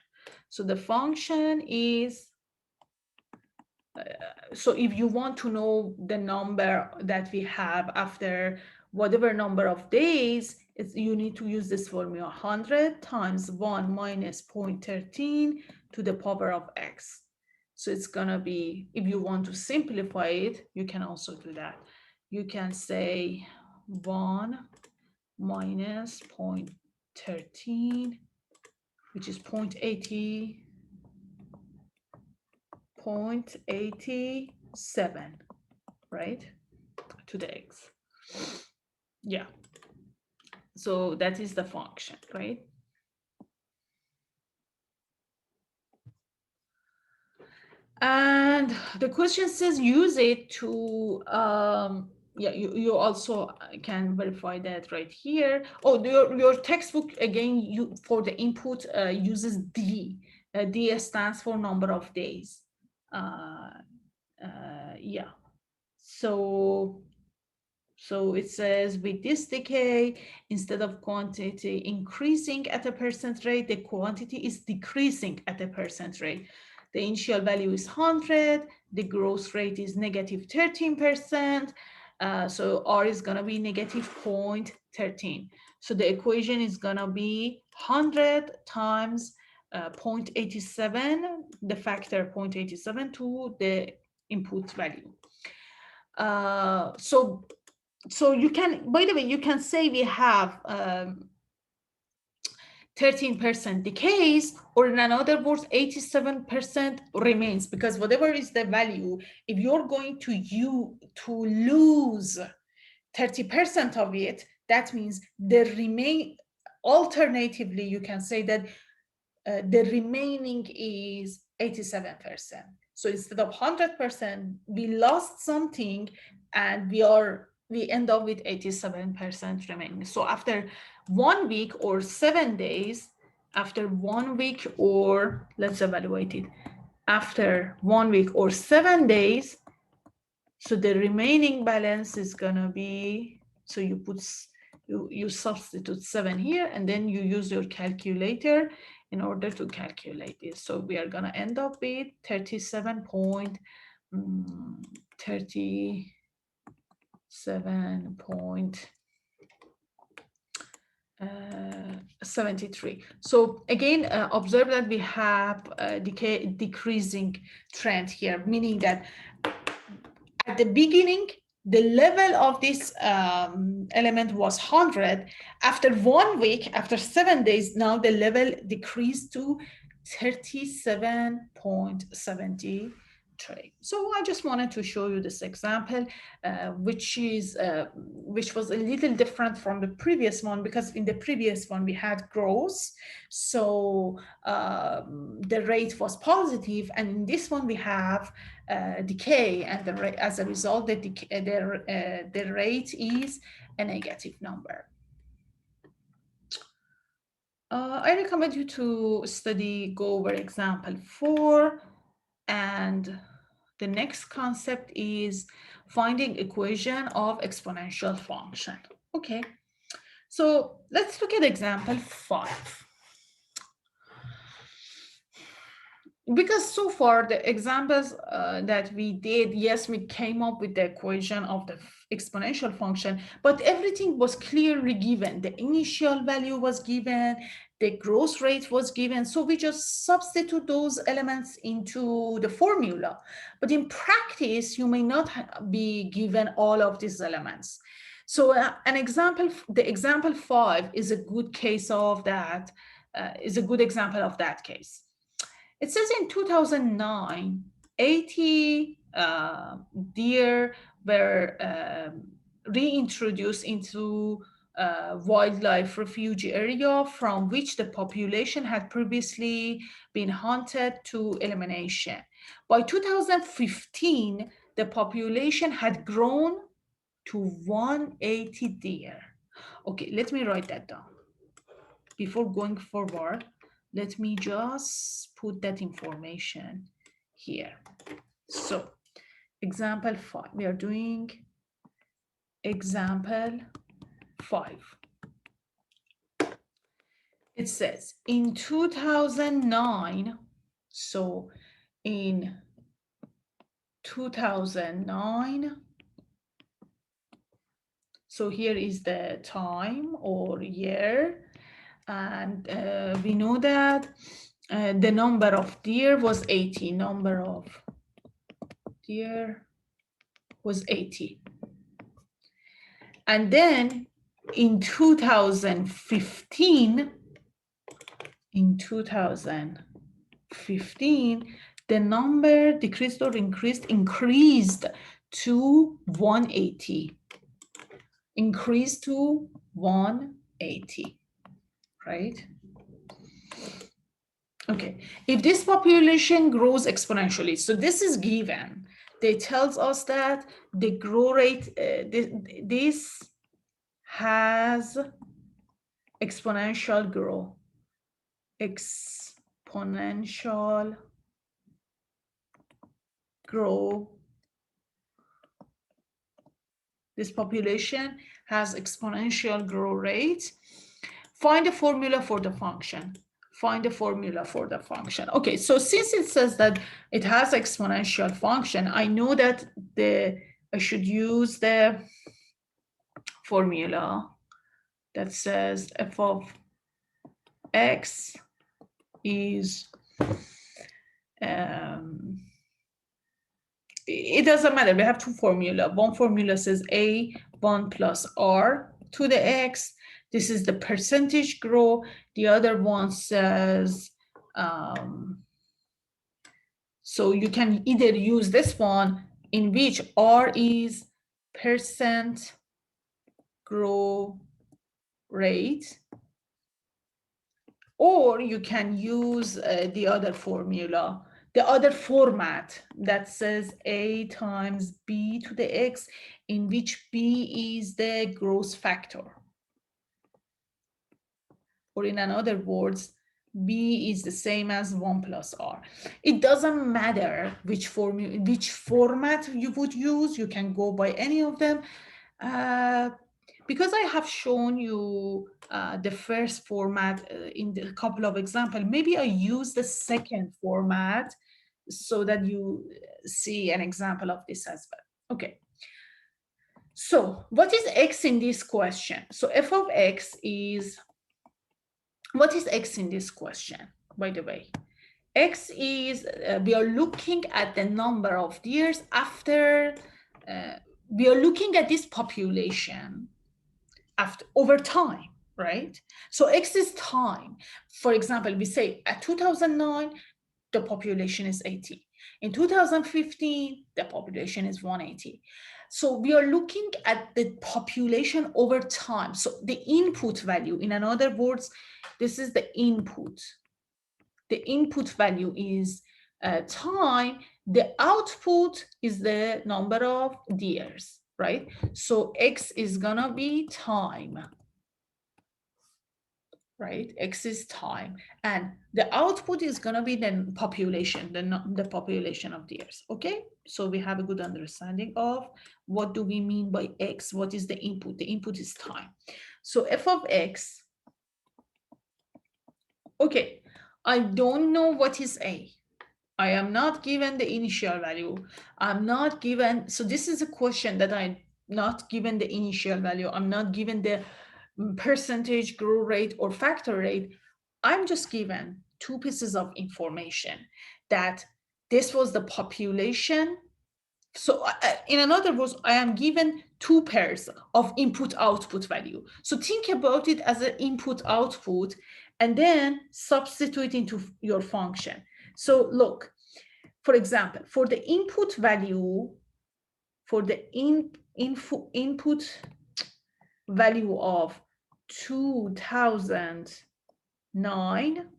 So the function is, so if you want to know the number that we have after whatever number of days, you need to use this formula, 100 times 1 minus 0.13 to the power of x. So it's gonna be, if you want to simplify it, you can also do that. You can say 1 minus 0.13, which is 0.87, right? To the x. Yeah. So that is the function, right? And the question says use it to, yeah, you also can verify that right here. Oh, your textbook, again, you for the input uses D. D stands for number of days. Yeah. So it says with this decay, instead of quantity increasing at a percent rate, the quantity is decreasing at a percent rate. The initial value is 100, the growth rate is negative 13%, so R is gonna be negative 0.13. So the equation is gonna be 100 times 0.87, the factor 0.87 to the input value. So you can, by the way, you can say we have 13% decays, or in other words, 87% remains, because whatever is the value, if you're going to lose 30% of it, that means the remain. Alternatively, you can say that the remaining is 87%. So instead of 100%, we lost something, and we end up with 87% remaining. So after 1 week or 7 days, after 1 week, or let's evaluate it, after 1 week or 7 days, so the remaining balance is gonna be, so you substitute 7 here, and then you use your calculator in order to calculate this. So we are gonna end up with 37.73. So again, observe that we have a decreasing trend here, meaning that at the beginning, the level of this element was 100. After 1 week, after 7 days, now the level decreased to 37.73. So I just wanted to show you this example, which was a little different from the previous one, because in the previous one we had growth, so the rate was positive, and in this one we have decay, and as a result, the rate is a negative number. I recommend you to go over example 4, and the next concept is finding equation of exponential function. Okay, so let's look at example 5. Because so far the examples that we did, yes, we came up with the equation of the exponential function, but everything was clearly given. The initial value was given, the growth rate was given, so we just substitute those elements into the formula. But in practice, you may not be given all of these elements. So the example 5 is a good case of that, is a good example of that case. It says in 2009, 80 deer were reintroduced into wildlife refuge area from which the population had previously been hunted to elimination. By 2015, the population had grown to 180 deer. Okay, let me write that down. Before going forward, let me just put that information here. So example 5, we are doing example 5. It says in 2009, so in 2009, so here is the time or year, and we know that the number of deer was 80. Number of deer was 80. And then in 2015, the number decreased or increased to 180. Increased to 180, right? Okay, if this population grows exponentially, so this is given, they tells us that the growth rate, this has exponential growth, exponential growth. This population has exponential growth rate. Find a formula for the function. Find a formula for the function. Okay, so since it says that it has exponential function, I know that I should use the formula that says f of x is, it doesn't matter, we have two formula. One formula says a1 plus r to the x. This is the percentage growth. The other one says, so you can either use this one in which r is percent growth rate, or you can use the other formula, the other format that says a times b to the x, in which b is the growth factor. Or in other words, b is the same as 1 plus r. It doesn't matter which format you would use. You can go by any of them. Because I have shown you the first format in a couple of examples, maybe I use the second format so that you see an example of this as well. Okay. So what is x in this question? So f of x is, what is x in this question, by the way? X is, we are looking at the number of years after, we are looking at this population over time, right? So x is time. For example, we say at 2009, the population is 80. In 2015, the population is 180. So we are looking at the population over time. So the input value, in other words, this is the input. The input value is time. The output is the number of years, right? So x is gonna be time, right? X is time, and the output is gonna be the population, the population of years. Okay, so we have a good understanding of what do we mean by x. What is the input? The input is time. So f of x. Okay, I don't know what is a. I am not given the initial value. I'm not given, so this is a question that I'm not given the initial value. I'm not given the percentage growth rate or factor rate. I'm just given two pieces of information that this was the population. So in other words, I am given two pairs of input-output value. So think about it as an input-output and then substitute into your function. So look, for example, for the input value, for the input value of 2009,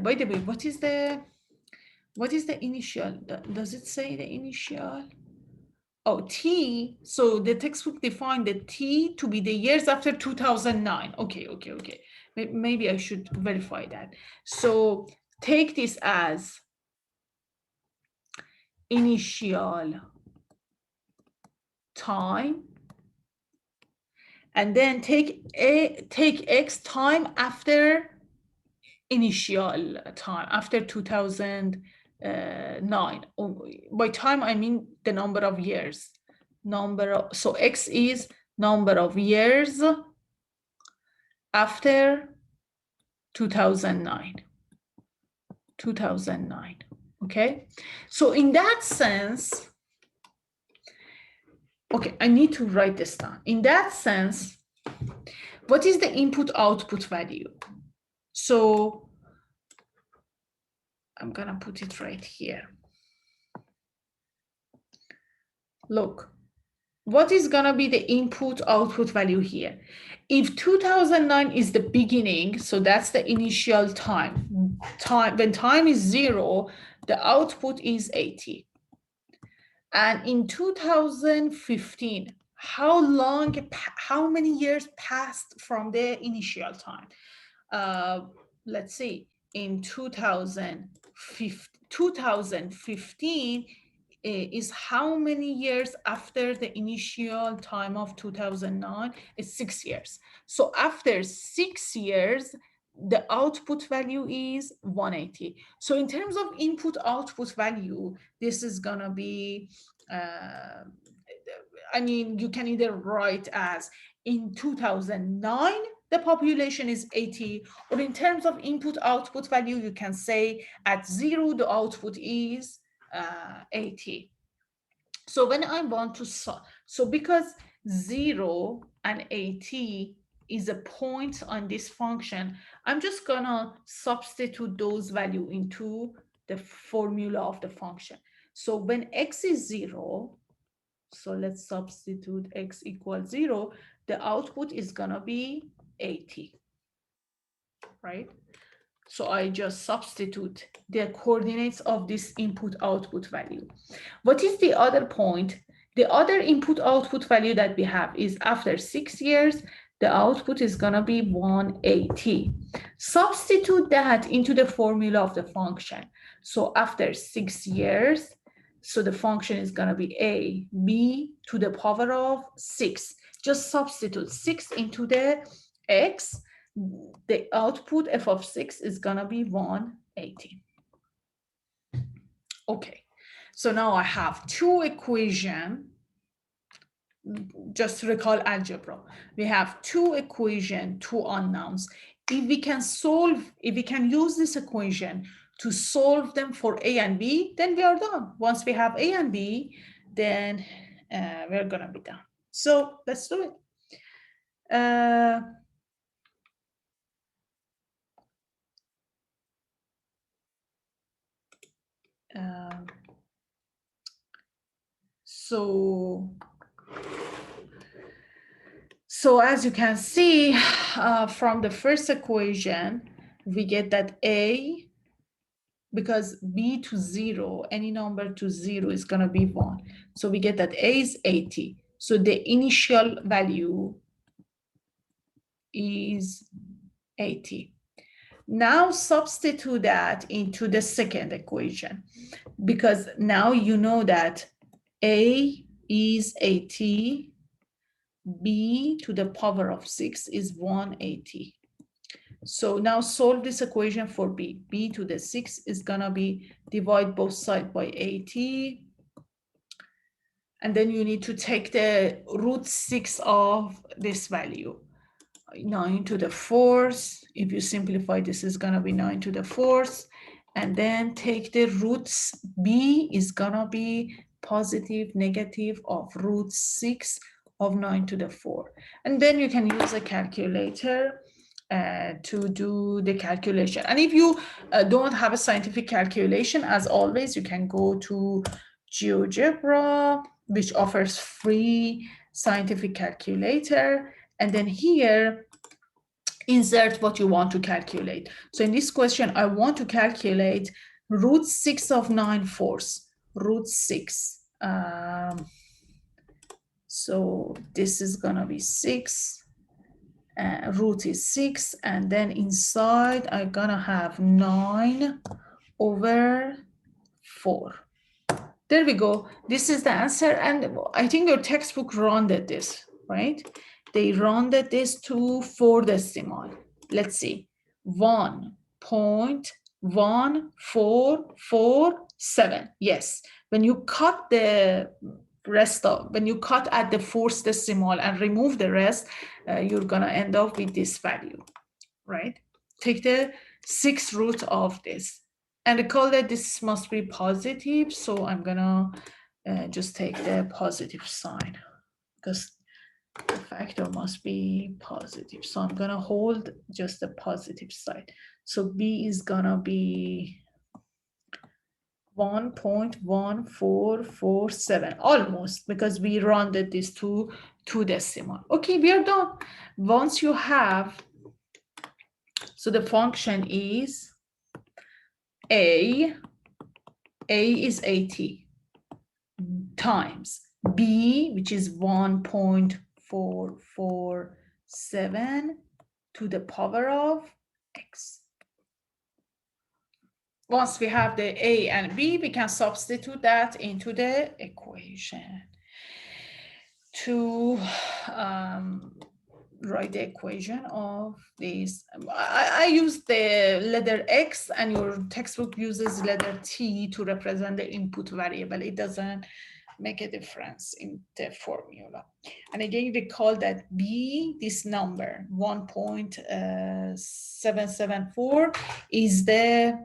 by the way, what is the initial? Does it say the initial? Oh, T, so the textbook defined the T to be the years after 2009. Okay. Maybe I should verify that. So take this as initial time, and then take X time after initial time, after 2009. By time, I mean the number of years. So X is number of years after 2009. Okay, so in that sense, okay, I need to write this down. In that sense, what is the input output value? So I'm gonna put it right here. Look, what is gonna be the input output value here? If 2009 is the beginning, so that's the initial time. When time is 0, the output is 80. And in 2015, how many years passed from the initial time? Let's see, in 2015 is how many years after the initial time of 2009? It's 6 years. So after 6 years, the output value is 180. So in terms of input output value, this is gonna be, I mean, you can either write as in 2009, the population is 80, or in terms of input output value, you can say at 0, the output is 80. So when I want to so because 0 and 80 is a point on this function, I'm just gonna substitute those value into the formula of the function. So when x is 0, so let's substitute x equals 0, the output is gonna be 80, right? So I just substitute the coordinates of this input output value. What is the other point? The other input output value that we have is after 6 years, the output is gonna be 180. Substitute that into the formula of the function. So after 6 years, so the function is gonna be a b to the power of 6. Just substitute 6 into the x, the output f of 6 is gonna be 180. Okay, so now I have two equations. Just recall algebra. We have two equations, two unknowns. If we can use this equation to solve them for a and b, then we are done. Once we have a and b, then we're gonna be done. So let's do it. So as you can see from the first equation, we get that a, because b to 0, any number to 0 is going to be 1. So we get that a is 80. So the initial value is 80. Now substitute that into the second equation, because now you know that a is 80, b to the power of 6 is 180. So now solve this equation for b. B to the 6 is gonna be divide both sides by 80. And then you need to take the root 6 of this value. 9 to the 4th. If you simplify, this is gonna be 9 to the 4th. And then take the roots. B is gonna be positive, negative of root 6 of 9 to the 4. And then you can use a calculator to do the calculation. And if you don't have a scientific calculation, as always, you can go to GeoGebra, which offers free scientific calculator. And then here, insert what you want to calculate. So in this question, I want to calculate root 6 of 9/4, root 6. So this is gonna be 6. Root is 6, and then inside I'm gonna have 9 over 4. There we go. This is the answer, and I think your textbook rounded this, right? They rounded this to 4 decimal. Let's see, 1.1447. Yes, when you cut the rest of, when you cut at the fourth decimal and remove the rest, you're gonna end up with this value, right? Take the sixth root of this. And recall that this must be positive, so I'm gonna just take the positive sign because the factor must be positive. So I'm gonna hold just the positive side. So B is gonna be 1.1447, almost, because we rounded this to two decimal. Okay, we are done. Once you have, so the function is A is 80 times B, which is 1.447 to the power of X. Once we have the A and B, we can substitute that into the equation to write the equation of this. I use the letter X, and your textbook uses letter T to represent the input variable. It doesn't make a difference in the formula. And again, recall that B, this number 1.774 is the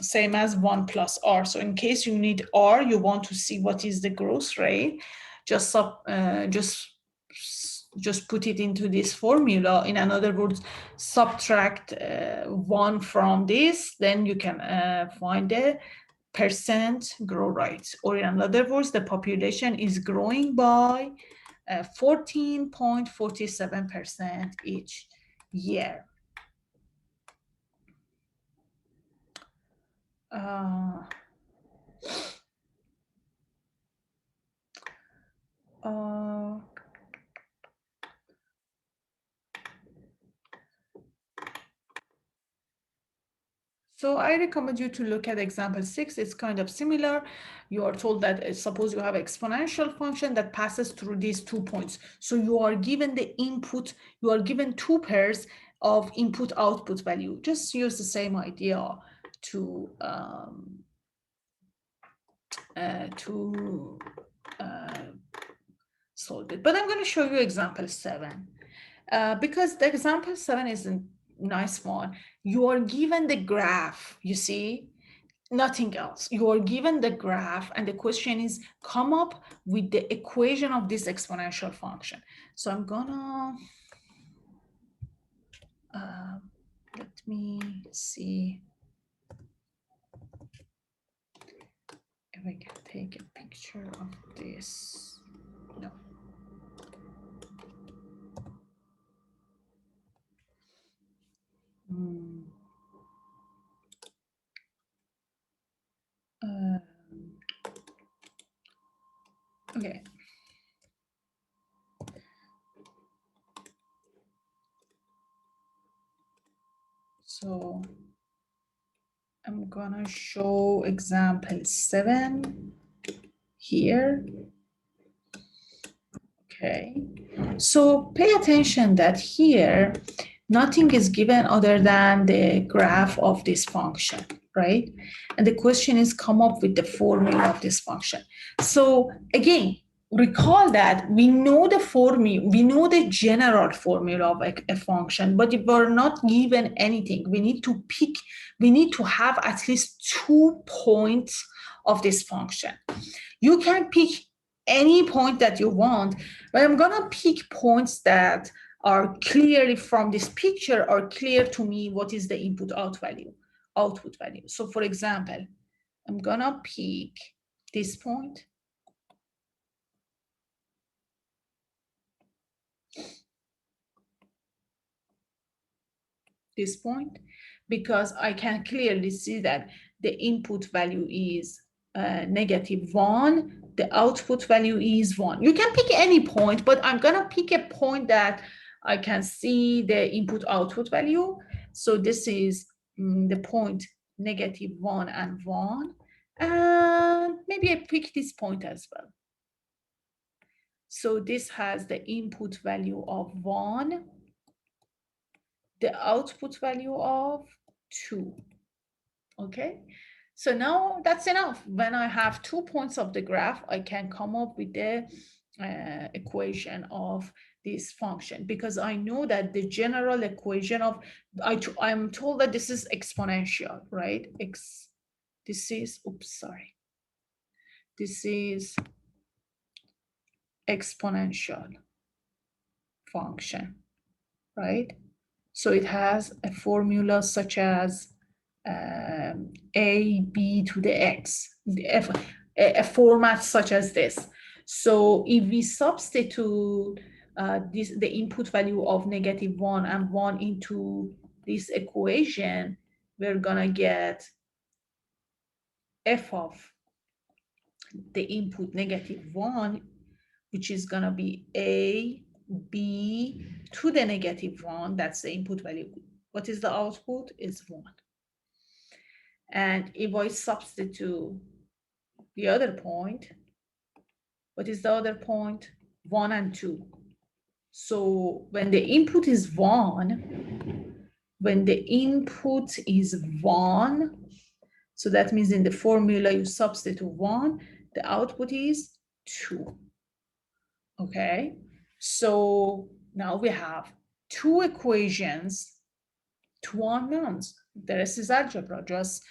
same as 1 plus R. So in case you need R, you want to see what is the growth rate, just put it into this formula. In other words, subtract 1 from this, then you can find the percent growth rate. Or in other words, the population is growing by 14.47% each year. So I recommend you to look at example 6. It's kind of similar. You are told that suppose you have exponential function that passes through these 2 points. So you are given the input, you are given 2 pairs of input output value. Just use the same idea to solve it. But I'm going to show you example 7 because the example 7 is a nice one. You are given the graph, you see, nothing else. You are given the graph, and the question is, come up with the equation of this exponential function. So I'm gonna, let me see if I can take a picture of this. No. Okay. So I'm gonna show example 7 here. Okay, so pay attention that here nothing is given other than the graph of this function, right? And the question is, come up with the formula of this function. So again, recall that we know the formula, we know the general formula of a function, but if we're not given anything, we need to pick, we need to have at least 2 points of this function. You can pick any point that you want, but I'm gonna pick points that are clearly from this picture are clear to me what is the output value. So for example, I'm gonna pick this point, because I can clearly see that the input value is -1, the output value is 1. You can pick any point, but I'm gonna pick a point that I can see the input output value. So this is the point -1 and 1. And maybe I pick this point as well. So this has the input value of 1, the output value of 2. Okay, So now that's enough. When I have 2 points of the graph, I can come up with the equation of this function, because I know that the general equation of, I'm told that this is exponential, right? This is, this is exponential function, right? So it has a formula such as a b to the x, a format such as this. So if we substitute the input value of -1 and 1 into this equation, we're gonna get f of the input -1, which is gonna be a b to the -1. That's the input value. What is the output? Is 1. And if I substitute the other point, what is the other point? 1 and 2. So when the input is 1, so that means in the formula you substitute 1, the output is 2. Okay, so now we have 2 equations, 2 unknowns. The rest is algebra. Just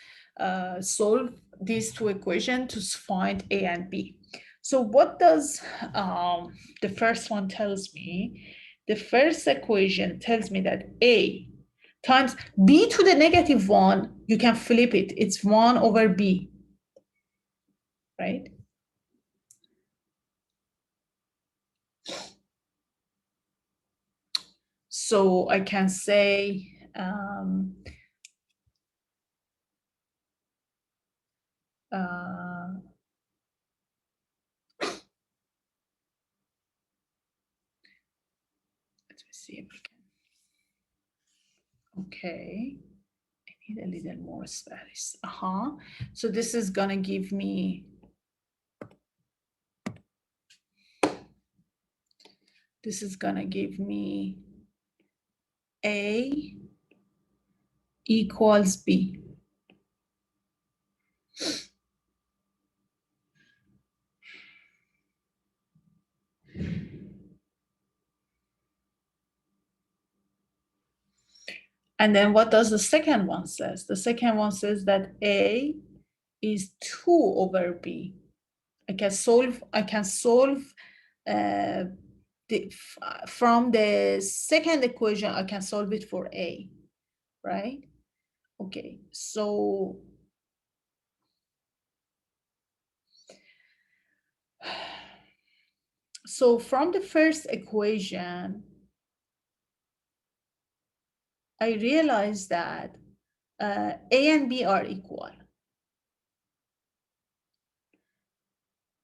solve these 2 equations to find a and b. So what does the first one tells me? The first equation tells me that a times b to the -1, you can flip it. It's 1 over b, right? So I can say let me see if we can. Okay, I need a little more space. So this is gonna give me, A equals B. And then what does the second one says? The second one says that A is 2 over B. I can solve from the second equation, I can solve it for A, right? Okay, so from the first equation, I realized that A and B are equal.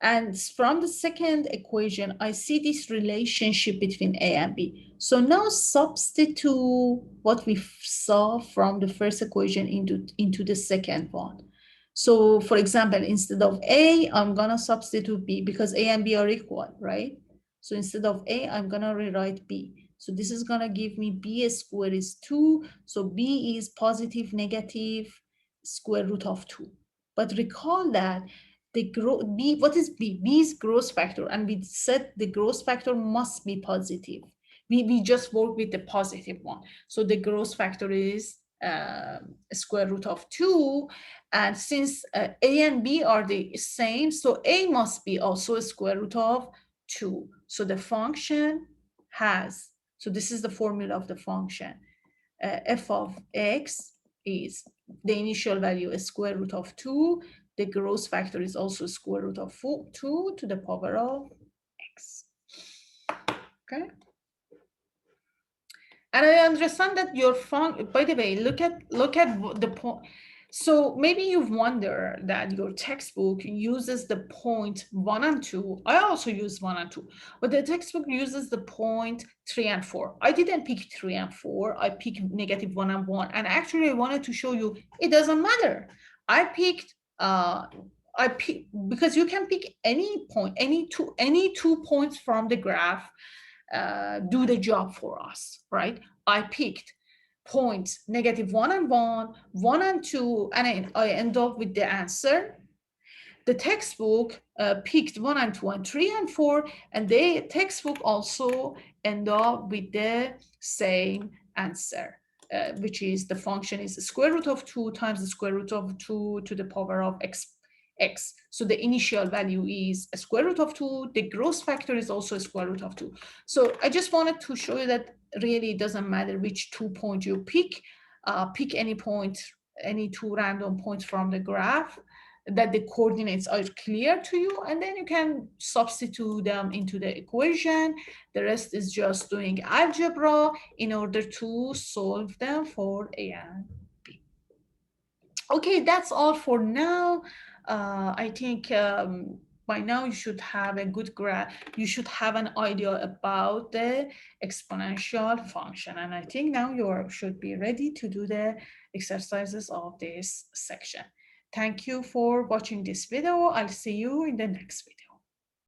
And from the second equation, I see this relationship between A and B. So now substitute what we saw from the first equation into the second one. So for example, instead of A, I'm gonna substitute B because A and B are equal, right? So instead of A, I'm gonna rewrite B. So this is gonna give me B squared is 2. So B is positive, negative, square root of 2. But recall that B, what is B? B is gross factor, and we said the gross factor must be positive. We just work with the positive one. So the gross factor is square root of 2, and since A and B are the same, so A must be also a square root of 2. So the function has, so this is the formula of the function. F of x is the initial value is square root of 2. The gross factor is also square root of 2 to the power of x. Okay. And I understand that your function, by the way, look at the point. So maybe you've wondered that your textbook uses the point 1 and 2. I also use 1 and 2, but the textbook uses the point 3 and 4. I didn't pick 3 and 4. I picked -1 and 1. And actually, I wanted to show you it doesn't matter. I picked because you can pick any point, any two points from the graph, do the job for us, right? I picked points, negative 1 and 1, 1 and 2, and I end up with the answer. The textbook picked 1 and 2 and 3 and 4, and the textbook also end up with the same answer, which is the function is the square root of 2 times the square root of 2 to the power of x. So the initial value is a square root of 2. The gross factor is also a square root of 2. So I just wanted to show you that really it doesn't matter which 2 points you pick. Pick any point, any two random points from the graph that the coordinates are clear to you, and then you can substitute them into the equation. The rest is just doing algebra in order to solve them for A and B. Okay, that's all for now. I think by now you should have a good graph. You should have an idea about the exponential function. And I think now you should be ready to do the exercises of this section. Thank you for watching this video. I'll see you in the next video.